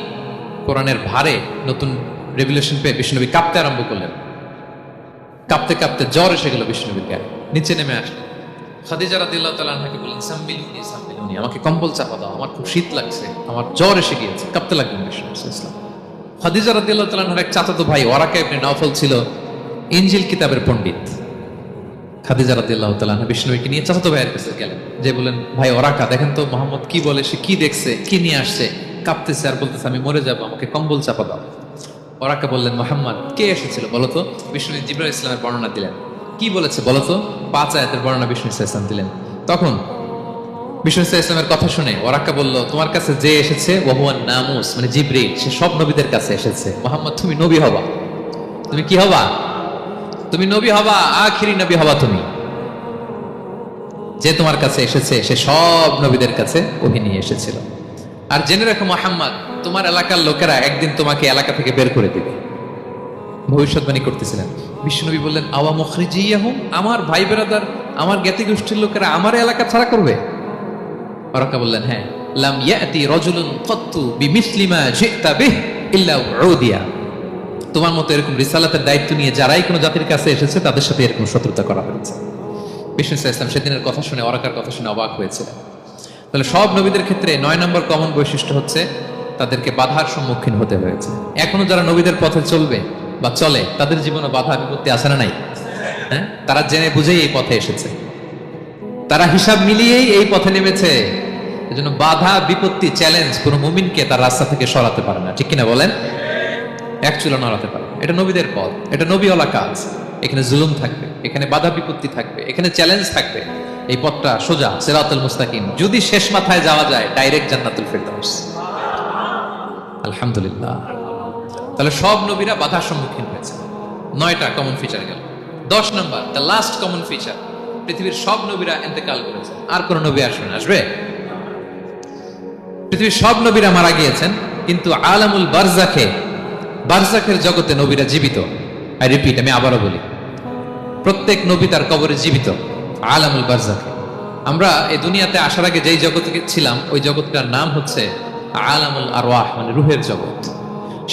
কোরআনের ভারে নতুন রেভেলেশন পেয়ে বিষ্ণুনবী কাঁপতে আরম্ভ করলেন। কাঁপতে কাঁপতে জ্বর এসে গেল বিষ্ণুনবীর গায়ে, নিচে নেমে আসলেন। খাদিজা রাদিয়াল্লাহু তাআলা আনহাকে বললেন, সাম্মিলুনি সাম্মিলুনি, আমাকে কম্বল চাপা দাও, আমার খুব শীত লাগছে, আমার জ্বর এসে গিয়েছে। কাঁপতে লাগলেন বিষ্ণু ইসলাম। খাদিজা রাদিয়াল্লাহু তাআলা আনহার এক চাচাতো ভাই ওয়ারাকা ইবনে নওফল ছিল ইনজিল কিতাবের পণ্ডিত। খাদিজা রাদিয়াল্লাহু তাআলা আনহা বিষ্ণুনবীকে নিয়ে চাচাতো ভাইয়ের কাছে গেলেন, যে বলেন, ভাই ওরাকা, দেখেন তো মুহাম্মদ কি বলে, সে কি দেখছে, কি নিয়ে আসছে, কাঁপতেছে আর বলতেছে আমি মরে যাব, আমাকে কম্বল চাপা দাও। ওরাকা বললেন, মুহাম্মদ কে এসেছিল বলতো? বিষ্ণু জিবরাইল ইসলামের বর্ণনা দিলেন। কি বলেছে বলতো? 5 আয়াতের বর্ণনা বিষ্ণু ইসলাম দিলেন। তখন বিষ্ণু ইসলামের কথা শুনে ওরাকা বলল, তোমার কাছে যে এসেছে ওহুয়ান নামুস, মানে জিবরিল, সে সব নবীদের কাছে এসেছে। মুহাম্মদ তুমি নবী হবা, তুমি কি হবা? তুমি নবী হবা, আখিরি নবী হবা তুমি। যে তোমার কাছে এসেছে সে সব নবীদের কাছে ওহী নিয়ে এসেছিল। আর জেনে রাখো মুহাম্মদ, তোমার এলাকার লোকেরা একদিন তোমাকে এলাকা থেকে বের করে দিবে। ভবিষ্যৎবাণী করতেছিলেন। বিষ্ণুনবী বললেন, আওয়া মুখরিজিয়াহুম, আমার ভাই বেরাদার, আমার জ্ঞাতি গোষ্ঠীর লোকেরা আমার এলাকা ছাড়া করবে? ওরাকা বললেন, হ্যাঁ। লাম ইয়াতি রাজুলুন কাত্তু বিমিসলি মা জিতা বিহি ইল্লা উদিয়া, তোমার মতো এরকম রিসালাতের দায়িত্ব নিয়ে যারাই কোনো জাতির কাছে এসেছে তাদের সাথে এরকম শত্রুতা করা হয়েছে। বিষ্ণু ইসলাম সেদিনের কথা শুনে, ওরাকার কথা শুনে অবাক হয়েছিলেন। তাহলে সব নবীদের ক্ষেত্রে 9 নম্বর কমন বৈশিষ্ট্য হচ্ছে তাদেরকে বাধার সম্মুখীন হতে হয়েছে। এখনো যারা নবীদের পথে চলবে বা চলে, তাদের জীবনে বাধা বিপত্তি আছে না নাই? হ্যাঁ, তারা জেনে বুঝেই এই পথে এসেছে, তারা হিসাব মিলিয়েই এই পথে নেমেছে। এজন্য বাধা বিপত্তি চ্যালেঞ্জ কোনো মুমিনকে তার রাস্তা থেকে সরাতে পারে না, ঠিক কিনা বলেন? এক চুলো নড়াতে পারে। এটা নবীদের পথ, এটা নবীওয়ালা কাজ। এখানে জুলুম থাকবে, এখানে বাধা বিপত্তি থাকবে, এখানে চ্যালেঞ্জ থাকবে। এই পথটা সোজা, সিরাতুল মুস্তাকিম। যদি শেষ মাথায় যাওয়া যায়, ডাইরেক্ট জান্নাতুল ফিরদাউস। আলহামদুলিল্লাহ। তাহলে সব নবীরা বাধার সম্মুখীন হয়েছে। 9টা কমন ফিচার গেল। 10 নম্বর, দ্য লাস্ট কমন ফিচার, পৃথিবীর সব নবীরা ইন্তেকাল করেছে। আর কোন নবী আসবে? পৃথিবীর সব নবীরা মারা গিয়েছেন, কিন্তু আলামুল বারজাখের জগতে নবীরা জীবিত। আই রিপিট, আমি আবারও বলি, প্রত্যেক নবী তার কবরে জীবিত। আলামুল বারজাখে। আমরা এই দুনিয়াতে আসার আগে যেই জগতে ছিলাম, ওই জগৎটার নাম হচ্ছে আলামুল আরওয়াহ, মানে রুহের জগৎ।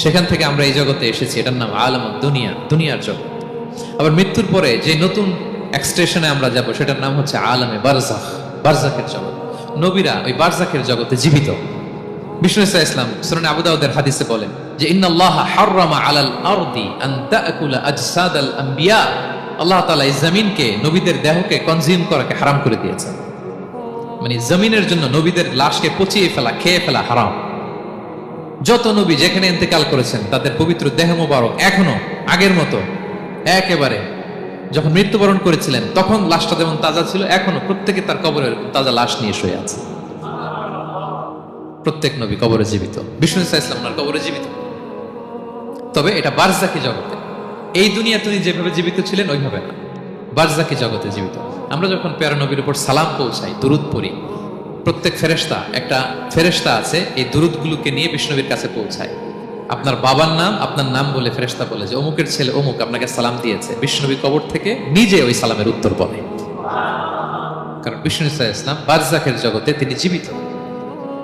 সেখান থেকে আমরা এই জগতে এসেছি, এটার নাম আলামুল দুনিয়া, দুনিয়ার জগৎ। আবার মৃত্যুর পরে যে নতুন এক্সটেশনে আমরা যাব, সেটার নাম হচ্ছে আলামে বারজাখ, বারজাখের জগৎ। নবীরা ওই বারজাখের জগতে জীবিত। বিষ্ণু ইসলাম সুনানে আবু দাউদের হাদিসে বলেন যে ইন্নাল্লাহ হাররামা আলাল আরদি আন তাকুলা আজসাদাল আম্বিয়া, আল্লাহ তাআলা এই জমিনকে, নবীদের দেহকে কনজিউম করাকে হারাম করে দিয়েছেন। মানে জমিনের জন্য নবীদের লাশকে পচিয়ে ফেলা, খেয়ে ফেলা হারাম। যত নবী যেখানে ইন্তেকাল করেছেন, তাদের পবিত্র দেহ মোবারক এখনো আগের মতো একেবারে যখন মৃত্যুবরণ করেছিলেন তখন লাশটা যেমন তাজা ছিল, এখনো প্রত্যেকে তার কবরের তাজা লাশ নিয়ে শুয়ে আছে। প্রত্যেক নবী কবরে জীবিত। বিষ্ণু ইসলাম ওনার কবরে জীবিত। তবে এটা বারজাকি জগতে। এই দুনিয়া তিনি যেভাবে জীবিত ছিলেন ওইভাবে না, বারজাকি জগতে জীবিত। আমরা যখন প্যারা নবীর উপর সালাম পৌঁছাই, দুরুদ পড়ি, প্রত্যেক ফেরেশতা, একটা ফেরেশতা আছে এই দুরুদগুলোকে নিয়ে বিষ্ণুবীর কাছে পৌঁছায়। আপনার বাবার নাম, আপনার নাম বলে ফেরেশতা বলে যে অমুকের ছেলে অমুক আপনাকে সালাম দিয়েছে। বিষ্ণুবী কবর থেকে নিজে ওই সালামের উত্তর বলে, কারণ বিষ্ণু ইসলাম বারজাকের জগতে তিনি জীবিত।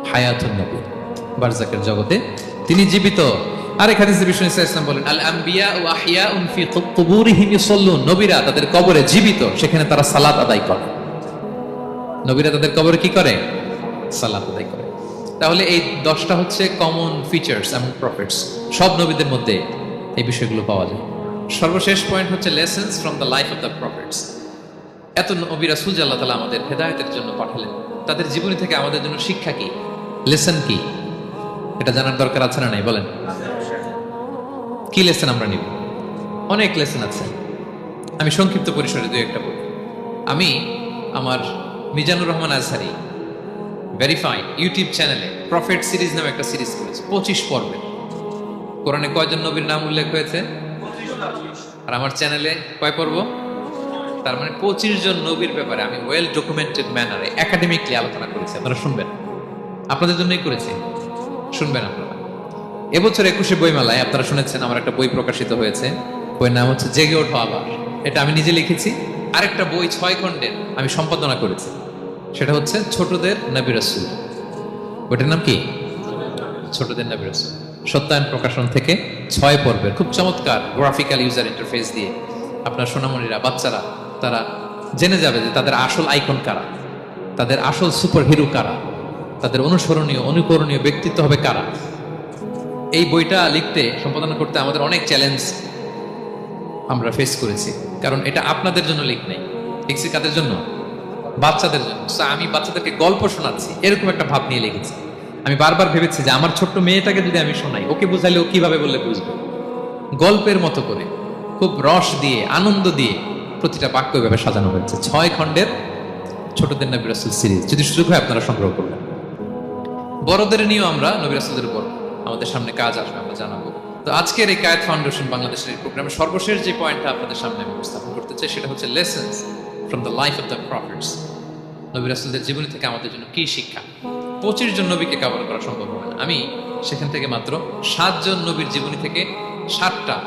হায়াতুন নবী, বারজাকের জগতে তিনি জীবিত। আর এখানে বিষ্ণু ইসলাম বলেন আল আম্বিয়া ওয়া আহইয়াউন ফি কুবুরিহিম ইউসাল্লুন, নবীরা তাদের কবরে জীবিত, সেখানে তারা সালাত আদায় করে। নবীরা তাদের কবরে কি করে? সালাত আদায় করে। তাহলে এই 10টা হচ্ছে কমন ফিচার্স এবং প্রফিটস। সব নবীদের মধ্যে এই বিষয়গুলো পাওয়া যায়। সর্বশেষ পয়েন্ট হচ্ছে lessons from the life of the profits. এত নবী রাসূল আল্লাহ তাআলা আমাদের হেদায়েতের জন্য পাঠালেন, তাদের জীবনী থেকে আমাদের জন্য শিক্ষা কি, লেসন কি, এটা জানার দরকার আছে না নাই? বলেন, কি লেসন আমরা নিব? অনেক লেসন আছে। আমি সংক্ষিপ্ত পরিসরে 2-1টা বলি। আমি আমার মিজানুর রহমান আজহারি ভেরিফাইড ইউটিউব চ্যানেলে প্রফেট সিরিজ নামে একটা সিরিজ করেছে, 25 পর্বে। কোরআনে কয়জন নবীর নাম উল্লেখ হয়েছে? আর আমার চ্যানেলে কয় পর্ব? তার মানে 25 জন নবীর ব্যাপারে আমি ওয়েল ডকুমেন্টেড ম্যানারে একাডেমিকলি আলোচনা করেছি। আপনারা শুনবেন, আপনাদের জন্যই করেছি, শুনবেন আপনারা। এবছর 21শে বইমেলায় আপনারা শুনেছেন আমার একটা বই প্রকাশিত হয়েছে, বইয়ের নাম হচ্ছে জেগে ওঠো আবার। এটা আমি নিজে লিখেছি। আরেকটা বই 6 খণ্ডের আমি সম্পাদনা করেছি, সেটা হচ্ছে ছোটদের নবী রাসূল। বইটার নাম কি? ছোটদের নবী রাসূল। সত্যায়ন প্রকাশন থেকে 6 পর্বের খুব চমৎকার গ্রাফিক্যাল ইউজার ইন্টারফেস দিয়ে আপনার সোনামণিরা, বাচ্চারা তারা জেনে যাবে যে তাদের আসল আইকন কারা, তাদের আসল সুপার হিরো কারা, তাদের অনুসরণীয় অনুকরণীয় ব্যক্তিত্ব হবে কারা। এই বইটা লিখতে, সম্পাদনা করতে আমাদের অনেক চ্যালেঞ্জ আমরা ফেস করেছি, কারণ এটা আপনাদের জন্য লিখছি কাদের জন্য? বাচ্চাদের জন্য। আমি বাচ্চাদেরকে গল্প শোনাচ্ছি এরকম একটা ভাব নিয়ে লিখেছি। আমি বারবার ভেবেছি যে আমার ছোট্ট মেয়েটাকে যদি আমি শোনাই, ওকে বুঝাইলে ও কিভাবে বললে বুঝবে। গল্পের মতো করে খুব রস দিয়ে, আনন্দ দিয়ে প্রতিটা বাক্য এভাবে সাজানো হয়েছে। 6 খণ্ডের ছোটদের নবী রাসূল সিরিজ। যদি সুযোগ হয় আপনারা সংগ্রহ করবেন। বড়দের নিয়েও আমরা নবী রাসূলদের উপর আমাদের সামনে কাজ আসবে, আমরা জানাবো। তো আজকের এই কায়েত ফাউন্ডেশন বাংলাদেশের এই প্রোগ্রামে সর্বশেষ যে পয়েন্টটা আপনাদের সামনে আমি উপস্থাপন করতে চাই, সেটা হচ্ছে lessons from the life of the profits. নবী রাসূলদের জীবনী থেকে আমাদের জন্য কি শিক্ষা? 25 জন নবীকে কভার করা সম্ভব হবে না। আমি সেখান থেকে মাত্র 7 জন নবীর জীবনী থেকে 7টা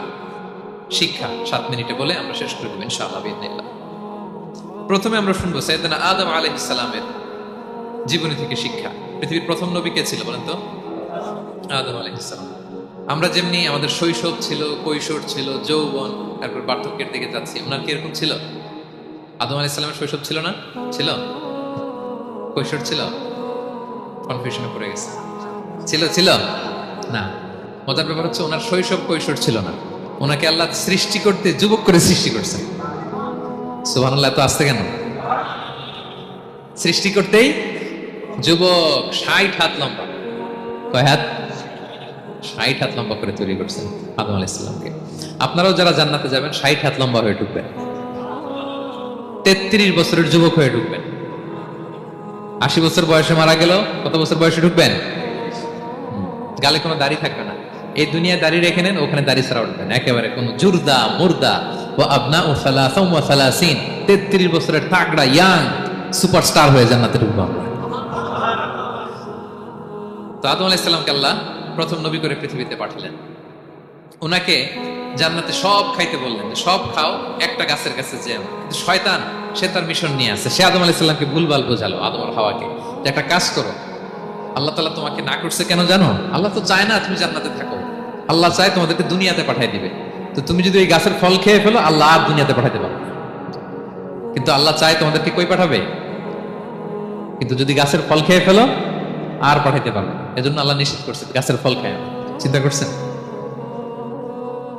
শিক্ষা 7 মিনিটে বলে আমরা শেষ করে দেব ইনশাআল্লাহ বিইذنিল্লাহ। প্রথমে আমরা শুনবো সাইয়েদনা আদম আলাইহিস সালামের জীবনী থেকে শিক্ষা। পৃথিবীর প্রথম নবী কে ছিল বলেন তো? আদম আলাইহিস সালাম। আমরা যেমনি আমাদের শৈশব ছিল, কৈশোর ছিল, যৌবন, তারপর বার্ধক্যের দিকে যাচ্ছি, ওনার কি এরকম ছিল? আদম আলাইহিস সালামের শৈশব ছিল না? ছিল? কৈশোর ছিল? কনফিউশনে পড়ে গেছে। ছিল ছিল না। মজার ব্যাপার হচ্ছে ওনার শৈশব কৈশোর ছিল না, ওনাকে আল্লাহ সৃষ্টি করতে যুবক করে সৃষ্টি করছেন। সুবহানাল্লাহ, এত আসতে কেন? সৃষ্টি করতেই যুবক, 60 হাত লম্বা। কয় হাত? 60 হাত লম্বা করে তৈরি করছেন আদম আলাইহিস সালামকে। আপনারাও যারা জান্নাতে যাবেন 60 হাত লম্বা হয়ে ঢুকবেন, 33 বছরের যুবক হয়ে ঢুকবেন। 80 বছর বয়সে মারা গেল, কত বছর বয়সে ঢুকবেন? গালে কোনো দাড়ি থাকবে না। এই দুনিয়ায় দাড়ি রেখে নেন, ওখানে দাড়ি ছাড়া উঠবেন একেবারে কোনো জুরদা মুর্দা ও আবনা ও সালাসা ওয়া সালাসিন। 33 বছরের তাগড়া ইয়াং সুপারস্টার হয়ে জান্নাতে ঢুকবো আমরা। তো আদম আলাইহিস সালামকে আল্লাহ প্রথম নবী করে পৃথিবীতে পাঠালেন। ওনাকে জান্নাতে সব খাইতে বললেন, যে সব খাও, একটা গাছের কাছে যেও। কিন্তু শয়তান, সে তার মিশন নিয়ে আসে। সে আদম আলাইহিস সালামকে ভুলভাল বোঝালো, আদম আর হাওয়াকে, যে একটা কাজ করো, আল্লাহ তাআলা তোমাকে না করছে কেন জানো? আল্লাহ তো চায় না তুমি জান্নাতে থাকো, আল্লাহ চায় তোমাদেরকে দুনিয়াতে পাঠিয়ে দিবে। তো তুমি যদি এই গাছের ফল খেয়ে ফেলো, আল্লাহ আর দুনিয়াতে পাঠাতে পারবে না। কিন্তু আল্লাহ চায় তোমাদেরকে কই পাঠাবে? কিন্তু যদি গাছের ফল খেয়ে ফেলো, আর পাঠাইতে পারবে না। এজন্য আল্লাহ নিষেধ করছে গাছের ফল খায় না। চিন্তা করছেন?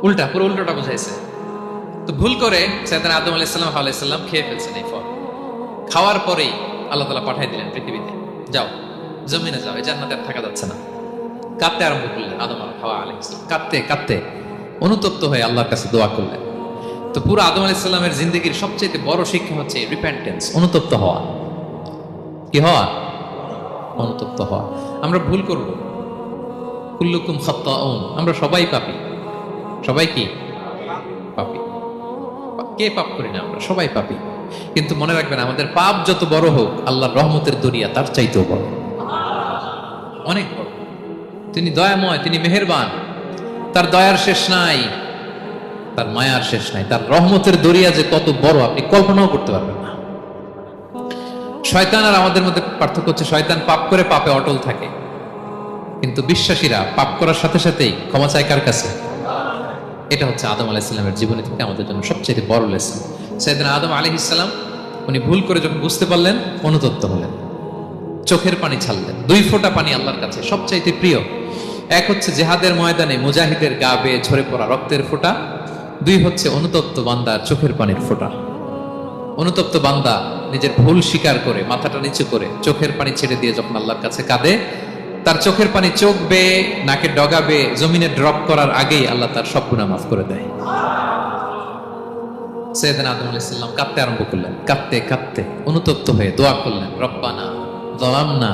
উল্টা, পুরো উল্টোটা বুঝাইছে। তো ভুল করে সাইয়েদনা আদম আলাইহিস সালাম, হাওয়া আলাইহিস সালাম খেয়ে ফেলছেন এই ফল। খাওয়ার পরেই আল্লাহ তাআলা পাঠিয়ে দিলেন পৃথিবীতে, যাও জমিনে যাও, এই জান্নাতে আর থাকা যাচ্ছে না। কাঁদতে আরম্ভ করলেন আদম আর হাওয়া আলাইহিস সালাম, কাঁদতে কাঁদতে অনুতপ্ত হয়ে আল্লাহর কাছে দোয়া করলেন। তো পুরো আদম আলাইহিস সালামের জিন্দেগির সবচেয়ে বড় শিক্ষা হচ্ছে রিপেন্টেন্স, অনুতপ্ত হওয়া। কি হওয়া? অনুতপ্ত হওয়া। আমরা ভুল করব, কুল্লুকুম খাত্তাউন, আমরা সবাই পাপী। সবাই কি পাপী? কে পাপ করি না? আমরা সবাই পাপী। কিন্তু মনে রাখবেন, আমাদের পাপ যত বড় হোক, আল্লাহর রহমতের দরিয়া তার চাইতেও বড়, অনেক বড়। তিনি দয়াময়, তিনি মেহেরবান, তার দয়ার শেষ নাই, তার মায়ার শেষ নাই। তার রহমতের দরিয়া যে কত বড় আপনি কল্পনাও করতে পারবেন না। শয়তান আর আমাদের মধ্যে পার্থক্য হচ্ছে, শয়তান পাপ করে পাপে অটল থাকে, কিন্তু বিশ্বাসীরা পাপ করার সাথে সাথেই ক্ষমা চায় কার কাছে? এটা হচ্ছে আদম আলাইহিস সালামের জীবনী থেকে আমাদের জন্য সবচেয়ে বড় লেসন। সাইয়েদনা আদম আলাইহিস সালাম উনি ভুল করে যখন বুঝতে পারলেন, অনুতপ্ত হলেন, চোখের পানি ছাড়লেন। 2 ফোঁটা পানি আল্লাহর কাছে সবচাইতে প্রিয়। এক হচ্ছে জিহাদের ময়দানে মুজাহিদের গা বেয়ে ঝরে পড়া রক্তের ফোঁটা, 2 হচ্ছে অনুতপ্ত বান্দার চোখের পানির ফোঁটা। অনুতপ্ত বান্দা নিজের ভুল স্বীকার করে মাথাটা নিচু করে চোখের পানি ছেড়ে দিয়ে যখন আল্লাহর কাছে কাঁদে, তার চোখের পানি চোখ বেয়ে নাকের ডগা বেয়ে জমিনে ড্রপ করার আগেই আল্লাহ তার সব গুনাহ মাফ করে দেয়। সাইয়েদনা আদম আলাইহিস সালাম কাঁদতে আরম্ভ করলেন, কাঁদতে কাঁদতে অনুতপ্ত হয়ে দোয়া করলেন, রব্বানা যালামনা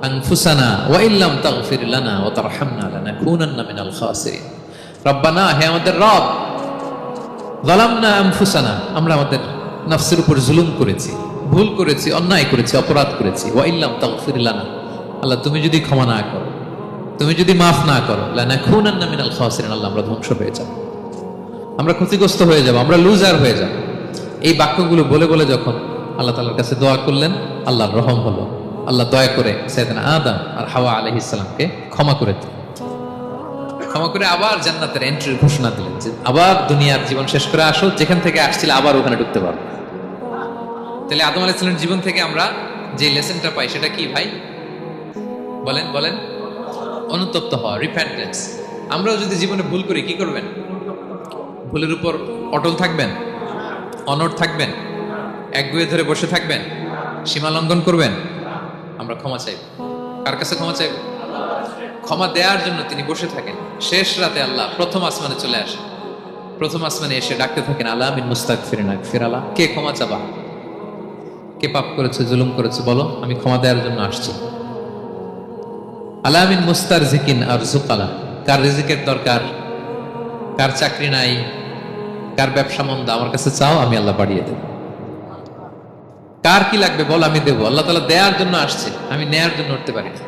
আনফুসানা ওয়া ইল্লাম তাগফির লানা ওয়া তারহামনা লানাকুনান্না মিনাল খাসিরিন। রব্বানা, হে আমাদের রব, যালামনা আনফুসানা, আমরা আমাদের নফসের উপর জুলুম করেছি, ভুল করেছি, অন্যায় করেছি, অপরাধ করেছি। ওয়া ইল্লাম তাগফির লানা, আল্লাহ তুমি যদি ক্ষমা না করো, তুমি যদি মাফ না করো, লানাকুনান্না মিনাল খাসিরিন, আল্লাহ আমরা ধ্বংস হয়ে যাব, আমরা ক্ষতিগ্রস্ত হয়ে যাব, আমরা লুজার হয়ে যাব। এই বাক্যগুলো বলে বলে যখন আল্লাহ তাআলার কাছে দোয়া করলেন, আল্লাহর রহম হলো। আল্লাহ দয়া করে সাইয়েদনা আদম আর হাওয়া আলাইহিস সালামকে ক্ষমা করে দিলেন। ক্ষমা করে আবার জান্নাতের এন্ট্রির ঘোষণা দিলেন, যে আবার দুনিয়ার জীবন শেষ করে আসো, যেখান থেকে আসছিলে আবার ওখানে ঢুকতে পারবে। তাহলে আদম আলাইহিস সালামের জীবন থেকে আমরা যে লেসনটা পাই সেটা কি ভাই? বলেন বলেন। অনুতপ্ত হওয়া, রিপেন্টেন্স। আমরাও যদি জীবনে ভুল করি, কি করবেন? ভুলের উপর অটল থাকবেন, অনড় থাকবেন, একগুঁয়ে ধরে বসে থাকবেন, সীমা লঙ্ঘন করবেন? আমরা ক্ষমা চাইব। কার কাছে ক্ষমা চাইব? ক্ষমা দেওয়ার জন্য তিনি বসে থাকেন। শেষ রাতে আল্লাহ প্রথম আসমানে চলে আসে, প্রথম আসমানে এসে ডাকতে থাকেন, আলা মিন মুস্তাগফিরিন আগফির আলা, কে ক্ষমা চাবা? কে পাপ করেছে, জুলুম করেছে, বলো, আমি ক্ষমা দেওয়ার জন্য আসছি। আলা মিন মুস্তারজিকিন আরযুক আলা, কার রিজিকের দরকার, কার চাকরি নাই, কার ব্যবসা মন্দা, আমার কাছে চাও, আমি আল্লাহ বাড়িয়ে দেব। কার কি লাগবে বল, আমি দেবো। আল্লাহ তাআলা দেওয়ার জন্য আসছে, আমি নেয়ার জন্য উঠতে পারি না।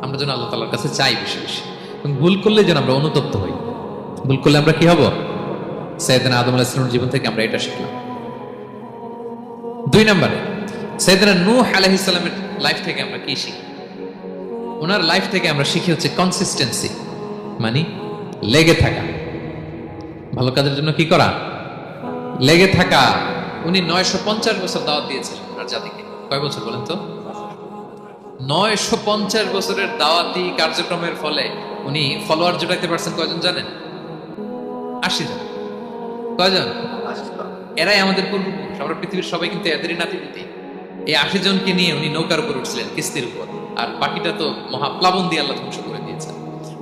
আমরা যেন আল্লাহ তাআলার কাছে চাই বেশি বেশি। এবং ভুল করলে যেন আমরা অনুতপ্ত হই। ভুল করলে আমরা কি হব? সাইয়েদনা আদম আলাইহিস সালামের জীবন থেকে আমরা এটা শিখলাম। 2 নম্বরে, সাইয়েদনা নূহ আলাইহিস সালামের লাইফ থেকে আমরা কি শিখি? ওনার লাইফ থেকে আমরা শিখি হচ্ছে কনসিস্টেন্সি, মানে লেগে থাকা। ভালো কাজের জন্য কি করা? লেগে থাকা। উনি 950 বছর দাওয়াত দিয়েছিলেন ওনার জাতিকে। কয় বছর বলেন তো? 950 বছরের দাওয়াতি কার্যক্রমের ফলে উনি ফলোয়ার জোটাইতে পারছেন কয়জন জানেন? 80 জন। কয়জন? এরাই আমাদের পূর্বপুরুষ। আমরা পৃথিবীর সবাই কিন্তু এদেরই নাতিপুতি। এই 80 জনকে নিয়ে উনি নৌকার উপর উঠছিলেন, কিস্তির উপর, আর বাকিটা তো মহাপ্লাবন দিয়ে আল্লাহ ধ্বংস করে দিয়েছেন।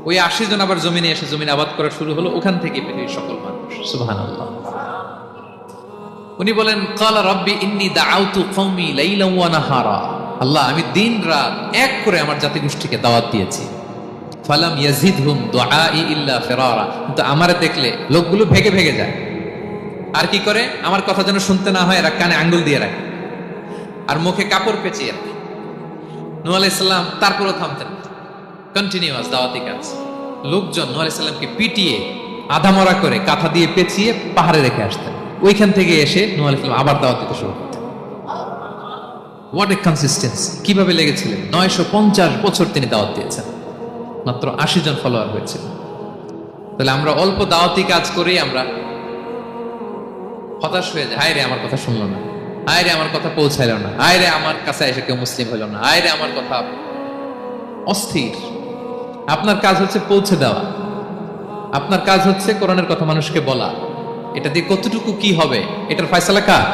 ওই 80 জন আবার জমিনে এসে জমিন আবাদ করা শুরু হলো, ওখান থেকে পৃথিবীর সকল মানুষ। সুবহানাল্লাহ। উনি বলেন, ক্বালা রাব্বি ইন্নী দাআউতু কওমি লাইলান ওয়া নাহারা। আল্লাহ, আমি দিন রাত এক করে আমার জাতিগোষ্ঠীকে দাওয়াত দিয়েছি। ফালাম ইয়াজিদহুম দুআই ইল্লা ফিরারা। কিন্তু আমারে দেখলে লোকগুলো ভেগে ভেগে যায়। আর কি করে? আমার কথা যেন শুনতে না হয়, এরা কানে আঙ্গুল দিয়ে রাখে আর মুখে কাপড় পেঁচিয়ে রাখে। নূহ আলাইহিস সালাম তারপরও থামতেন, কন্টিনিউয়াস দাওয়াতি কাজ। লোকজন নূহ আলাইহিস সালামকে পিটিয়ে আধামরা করে কাঁথা দিয়ে পেঁচিয়ে পাহাড়ে রেখে আসতেন। ওইখান থেকে এসে নূহ আলাইহিস সালাম আবার দাওয়াত দিতে শুরু করতেন। What a consistency! কিভাবে লেগেছিলেন? 950 বছর তিনি দাওয়াত দিয়েছেন, মাত্র 80 জন ফলোয়ার হয়েছিল। তাহলে আমরা অল্প দাওয়াতি কাজ করেই আমরা হতাশ হয়ে যায়। হায় রে, আমার কথা শুনলো না, হায় রে আমার কথা পৌঁছাইল না, হায় রে আমার কাছে এসে কেউ মুসলিম হইল না, হায় রে আমার কথা। অস্থির। আপনার কাজ হচ্ছে পৌঁছে দেওয়া, আপনার কাজ হচ্ছে কোরআনের কথা মানুষকে বলা। এটা দিয়ে কতটুকু কি হবে এটার ফয়সালা কার?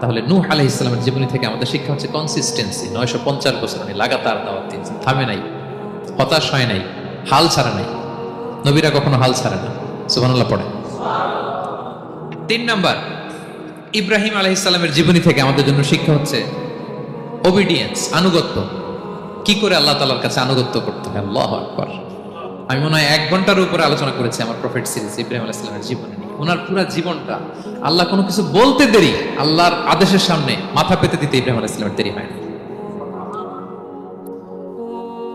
তাহলে নূহ আলাইহিস সালামের জীবনী থেকে আমাদের শিক্ষা হচ্ছে কনসিস্টেন্সি। 950 বছর উনি লাগাতার দাওয়াত দিয়েছেন, থামে নাই, হতাশ হয় নাই, হাল ছাড়ে নাই। নবীরা কখনো হাল ছাড়ে না। সুবহানাল্লাহ পড়ে। 3 নাম্বার, ইব্রাহিম আলাইহিস সালামের জীবনী থেকে আমাদের জন্য শিক্ষা হচ্ছে ওবিডিয়েন্স, আনুগত্য। কি করে আল্লাহ তাআলার কাছে আনুগত্য করতে হয়। আল্লাহু আকবার। আমি মনে হয় 1 ঘন্টার উপরে আলোচনা করেছি আমার প্রফেট সিরিজ ইব্রাহিম আলাইহিস সালামের জীবনী নিয়ে। ওনার পুরো জীবনটা, আল্লাহ কোনো কিছু বলতে দেরি, আল্লাহর আদেশের সামনে মাথা পেতে দিতে ইব্রাহিম আলাইহিস সালামের দেরি হয় না।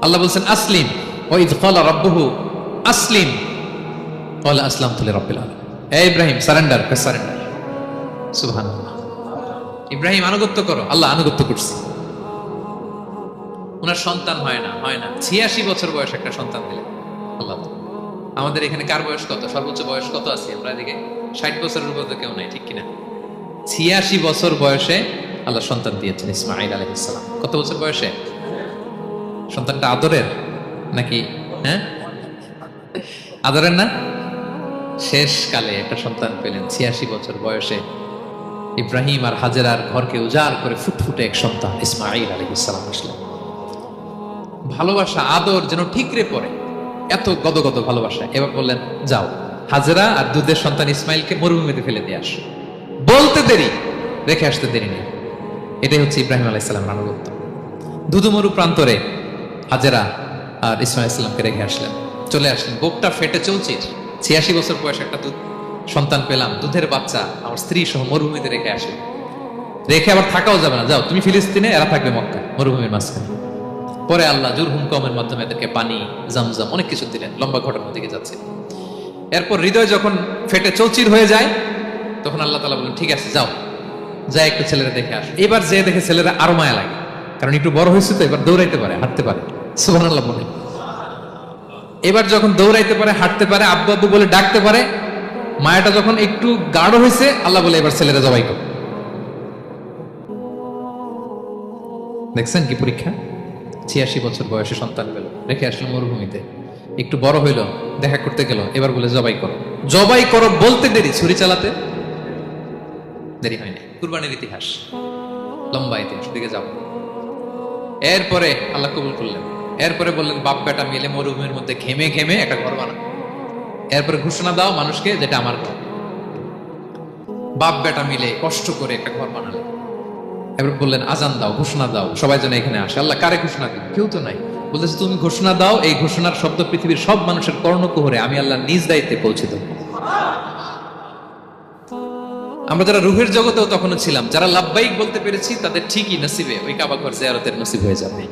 আল্লাহ বলছেন আসলিম, ওয়া ইয ক্বালা রাব্বুহু আসলিম ক্বালা আসলামতু লিরাব্বিল আলামিন। হে ইব্রাহিম, সারেন্ডার, সারেন্ডার। সুবহানাল্লাহ। ইব্রাহিম আনুগত্য করো। আল্লাহ আনুগত্য করছে। ওনার সন্তান হয় না, 86 বছর বয়স একটা সন্তান দিলেন আল্লাহ। আমাদের এখানে কার বয়স কত? সর্বোচ্চ বয়স কত আছে? আমরা এদিকে 60 বছরের উপর তো কেউ নাই, ঠিক কিনা? 86 বছর বয়সে আল্লাহ সন্তান দিয়েছেন ইসমাঈল আলাইহিস সালাম। কত বছর বয়সে? সন্তানটা আদরের নাকি? হ্যাঁ, আদরের না? শেষ কালে একটা সন্তান পেলেন 86 বছর বয়সে। ইব্রাহিম আর হাজেরার ঘরকে উজাড় করে ফুটফুটে এক সন্তান ইসমাঈল আলাইহিস সালাম আসলেন। ভালোবাসা, আদর যেন ঠিকরে পড়ে, এত গদগদ ভালোবাসা। এবার বললেন, যাও হাজেরা আর দুধের সন্তান ইসমাইলকে মরুভূমিতে ফেলে দিয়ে আস। বলতে দেরি, রেখে আসতে দেরি নেই। এটাই হচ্ছে ইব্রাহিম আলাইহিস সালামের আনুগত্য। দুধুমরু প্রান্তরে হাজেরা আর ইসমাইল সালামকে রেখে আসলেন, চলে আসলেন। বুকটা ফেটে চৌচির, 86 বছর বয়সে একটা দুধ সন্তান পেলাম, দুধের বাচ্চা, আমার স্ত্রী সহ মরুভূমিতে রেখে আসলেন। রেখে আবার থাকাও যাবে না, যাও তুমি ফিলিস্তিনে, এরা থাকবে মক্কা, মরুভূমির মাঝখানে। পরে আল্লাহ জুরহুম কওমের মাধ্যমে এদেরকে পানি, জামজাম, অনেক কিছু দিলেন। লম্বা ঘটনার দিকে যাচ্ছে। এরপর হৃদয় যখন ফেটে চৌচির হয়ে যায়, তখন আল্লাহ তাআলা বলেন, ঠিক আছে যাও, যাই একটু ছেলেরা দেখে আস। এবার যে দেখে ছেলেরা আরো মায়া লাগে, কারণ একটু বড় হয়েছে তো, এবার দৌড়াইতে পারে, হাঁটতে পারে। সুবহানাল্লাহ বলে। এবার যখন দৌড়াইতে পারে, হাঁটতে পারে, আব্বু আব্বু বলে ডাকতে পারে, মায়াটা যখন একটু গাঢ় হয়েছে, আল্লাহ বলে এবার ছেলেরা জবাই করো। দেখছেন কি পরীক্ষা? 86 বছর বয়সে সন্তান পেল, রেখে আসলো মরুভূমিতে। একটু বড় হইলো, দেখা করতে গেল, এবার বলে জবাই করো। জবাই করো বলতে দেরি, ছুরি চালাতে দেরি হয়নি। কুরবানির ইতিহাস, লম্বা ইতিহাস, দিকে যাব। এরপরে আল্লাহ কবুল করলেন। এরপরে বললেন, বাপ বেটা মিলে মরুভূমির মধ্যে ঘেমে ঘেমে একটা ঘর বানাও। এরপরে ঘোষণা দাও মানুষকে, যেটা আমার ঘর। বাপ বেটা মিলে কষ্ট করে একটা ঘর বানালেন। এবার বললেন, আজান দাও, ঘোষণা দাও, সবাই যেন এখানে আসে। আল্লাহ কারে ঘোষণা দিন? কেউ তো নাই। বলতেছে, তুমি ঘোষণা দাও, এই ঘোষণার শব্দ পৃথিবীর সব মানুষের কর্ণকুহরে আমি আল্লাহ নিজ দায়িত্বে পৌঁছে দেব। আমরা যারা রুহের জগতেও তখনও ছিলাম, যারা লাব্বাইক বলতে পেরেছি, তাদের ঠিকই নসিবে ওই কাবা ঘর জিয়ারতের নসিব হয়ে যাবে।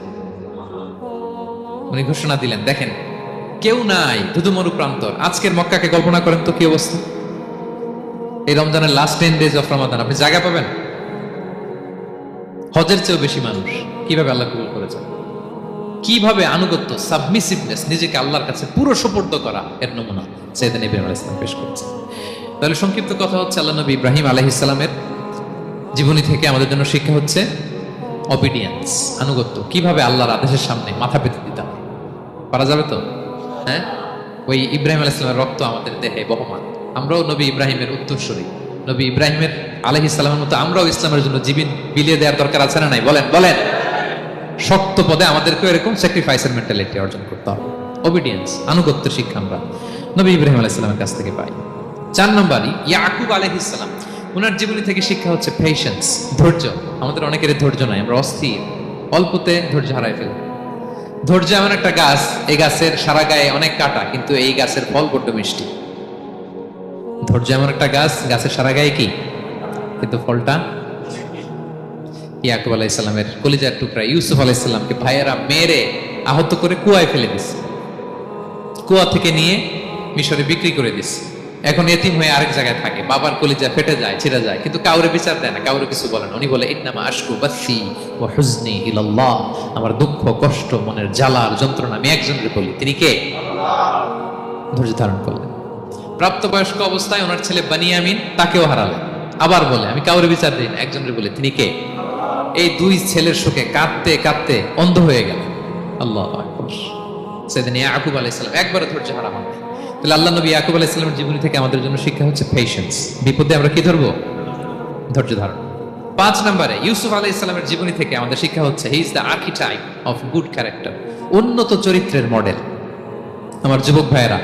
উনি ঘোষণা দিলেন, দেখেন কেউ নাই, ধুধুমরু প্রান্তর। আজকের মক্কাকে কল্পনা করেন তো কি অবস্থা। এই রমজানের লাস্ট 10 days অফ রমাদান আপনি জায়গা পাবেন? হজের চেয়েও বেশি মানুষ। কিভাবে আল্লাহ কবুল করেছেন, কিভাবে আনুগত্য, সাবমিসিভনেস, নিজেকে আল্লাহর কাছে পুরো সুপর্দ করা, এর নমুনা সাইয়েদনা ইব্রাহিম আলাইহিস সালাম পেশ করেছেন। তাহলে সংক্ষিপ্ত কথা হচ্ছে, আল্লাহ নবী ইব্রাহিম আলাইহিস সালামের জীবনী থেকে আমাদের জন্য শিক্ষা হচ্ছে অবিডিয়েন্স, আনুগত্য। কিভাবে আল্লাহর আদেশের সামনে মাথা পেতে দিতে হয়, পারা যাবে তো? হ্যাঁ, ওই ইব্রাহিম আলাইহিস সালামের রক্ত আমাদের দেহে বহমান। আমরাও নবী ইব্রাহিমের উত্তরসূরি। নবী ইব্রাহিমের আলাইহিস সালামের মতো আমরাও ইসলামের জন্য জীবন বিলিয়ে দেওয়ার দরকার আছে না নাই? বলেন বলেন। শক্ত পদে আমাদেরকেও এরকম স্যাক্রিফাইসের মেন্টালিটি অর্জন করতে হবে। অবিডিয়েন্স, আনুগত্যের শিক্ষা আমরা নবী ইব্রাহিম আলাইহিস সালামের কাছ থেকে পাই। 4 নম্বরই ইয়াকুব আলাইহিস সালাম, ওনার জীবনী থেকে শিক্ষা হচ্ছে পেশেন্স, ধৈর্য। আমাদের অনেকের ধৈর্য নাই, আমরা অস্থির, অল্পতে ধৈর্য হারাই ফেলি। ধৈর্য এমন একটা গাছ, এই গাছের সারা গায়ে অনেক কাটা, কিন্তু এই গাছের ফল বড্ড মিষ্টি। ধৈর্য এমন একটা গাছ, গাছের সারা গায়ে কি, কিন্তু ফলটা। ইয়াকুব আলাইহিস সালামের কলিজার টুকরা ইউসুফ আলাইহিস সালামকে ভাইয়েরা মেরে আহত করে কুয়ায় ফেলে দিছে, কুয়া থেকে নিয়ে মিশরে বিক্রি করে দিছে। এখন এতিম হয়ে আরেক জায়গায় থাকে, বাবার কলিজা ফেটে যায়, ছিঁড়ে যায়, কিন্তু কাউরে বিচার দেয় না, কাউরে কিছু বলে না। উনি বলে ইন্নামা আশকু বাসি ওয়া হুজনি ইলাল্লাহ, আমার দুঃখ কষ্ট মনের জ্বালার যন্ত্রণা আমি একজনকে বলি, তিনি কে? ধৈর্য ধারণ করলেন। প্রাপ্তবয়স্ক অবস্থায় ওনার ছেলে বানিয়ামিন, তাকেও হারালেন। আবার বলে আমি কাউরে বিচার দিই না, একজনের বলে, তিনি কে? এই 2 ছেলের শোকে কাঁদতে কাঁদতে অন্ধ হয়ে গেল। আল্লাহু আকবার। সেদিন ইয়াকুব আলাইহিস সালাম একবারও ধৈর্য হারান না। তাহলে আল্লাহ নবী ইয়াকুব আলাইহিস সালামের জীবনী থেকে আমাদের জন্য শিক্ষা হচ্ছে পেশেন্স। বিপদে আমরা কি ধরবো? ধৈর্য ধারণ। 5 নম্বরে ইউসুফ আলাইহিস সালামের জীবনী থেকে আমাদের শিক্ষা হচ্ছে he is the archetype of good character, উন্নত চরিত্রের মডেল। আমার যুবক ভাইয়েরা,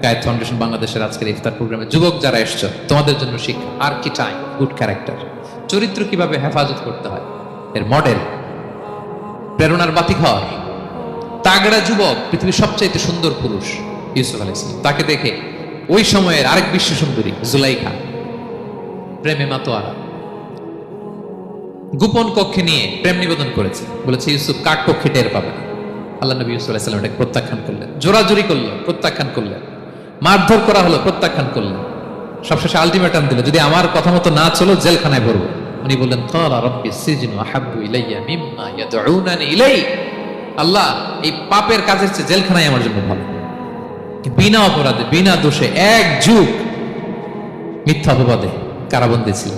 গায়েত ফাউন্ডেশন বাংলাদেশের আজকের ইফতার প্রোগ্রামে যুবক যারা এসছো, তোমাদের জন্য শিক্ষা আর্কিটাইপ, গুড ক্যারেক্টার। চরিত্র কিভাবে হেফাজত করতে হয়, এর মডেল, প্রেরণার বাতিঘর। তাগড়া যুবক, পৃথিবীর সবচাইতে সুন্দর পুরুষ ইউসুফ আলাইহিস সালাম। তাকে দেখে ওই সময়ের আরেক বিশ্ব সুন্দরী জুলাইখা প্রেমে মাতোয়ারা, গোপন কক্ষে নিয়ে প্রেম নিবেদন করেছে, বলেছে ইউসুফ কাক পক্ষে টের পাবে না। আল্লাহ নবী ইউসুফ আলাইহিস সালাম এটাকে প্রত্যাখ্যান করলেন, জোরাজুরি করলেন, প্রত্যাখ্যান করলেন, মারধর করা হলো, প্রত্যাখ্যান করলেন। সবশেষে আলটিমেটাম দিল, যদি আমার কথা মতো না চলো জেলখানায় ভরবো। উনি বললেন ক্বালা রাব্বি সিজনু আহাব্বু ইলাইয়া মিম্মা ইয়াদউনানি ইলাই, আল্লাহ এই পাপের কাজের চেয়ে জেলখানায় আমার জন্য ভালো। বিনা অপরাধে, বিনা দোষে 1 যুগ মিথ্যা অপবাদে কারাবন্দী ছিল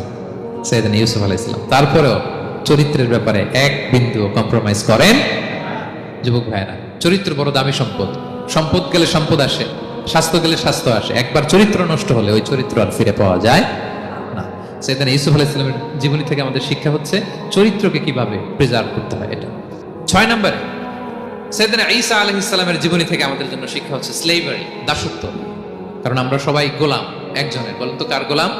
সাইয়েদনা ইউসুফ আলাইহিস সালাম। তারপরেও চরিত্রের ব্যাপারে 1 বিন্দু কম্প্রোমাইজ করেন। যুবক ভাইরা, চরিত্র বড় দামি সম্পদ। সম্পদ গেলে সম্পদ আসে, স্বাস্থ্য গেলে স্বাস্থ্য আসে, একবার চরিত্র নষ্ট হলে ওই চরিত্র আর ফিরে পাওয়া যায় না। সাইয়েদনা ইউসুফ আলাইহিস সালামের জীবনী থেকে আমাদের শিক্ষা হচ্ছে চরিত্রকে কিভাবে প্রিজার্ভ করতে হয়। এটা 6 নম্বরে সাইয়েদনা ঈসা আলাইহিস সালামের জীবনী থেকে আমাদের জন্য শিক্ষা হচ্ছে স্লেভারি, দাসত্ব। কারণ আমরা সবাই গোলাম একজনের। বলেন তো কার গোলাম?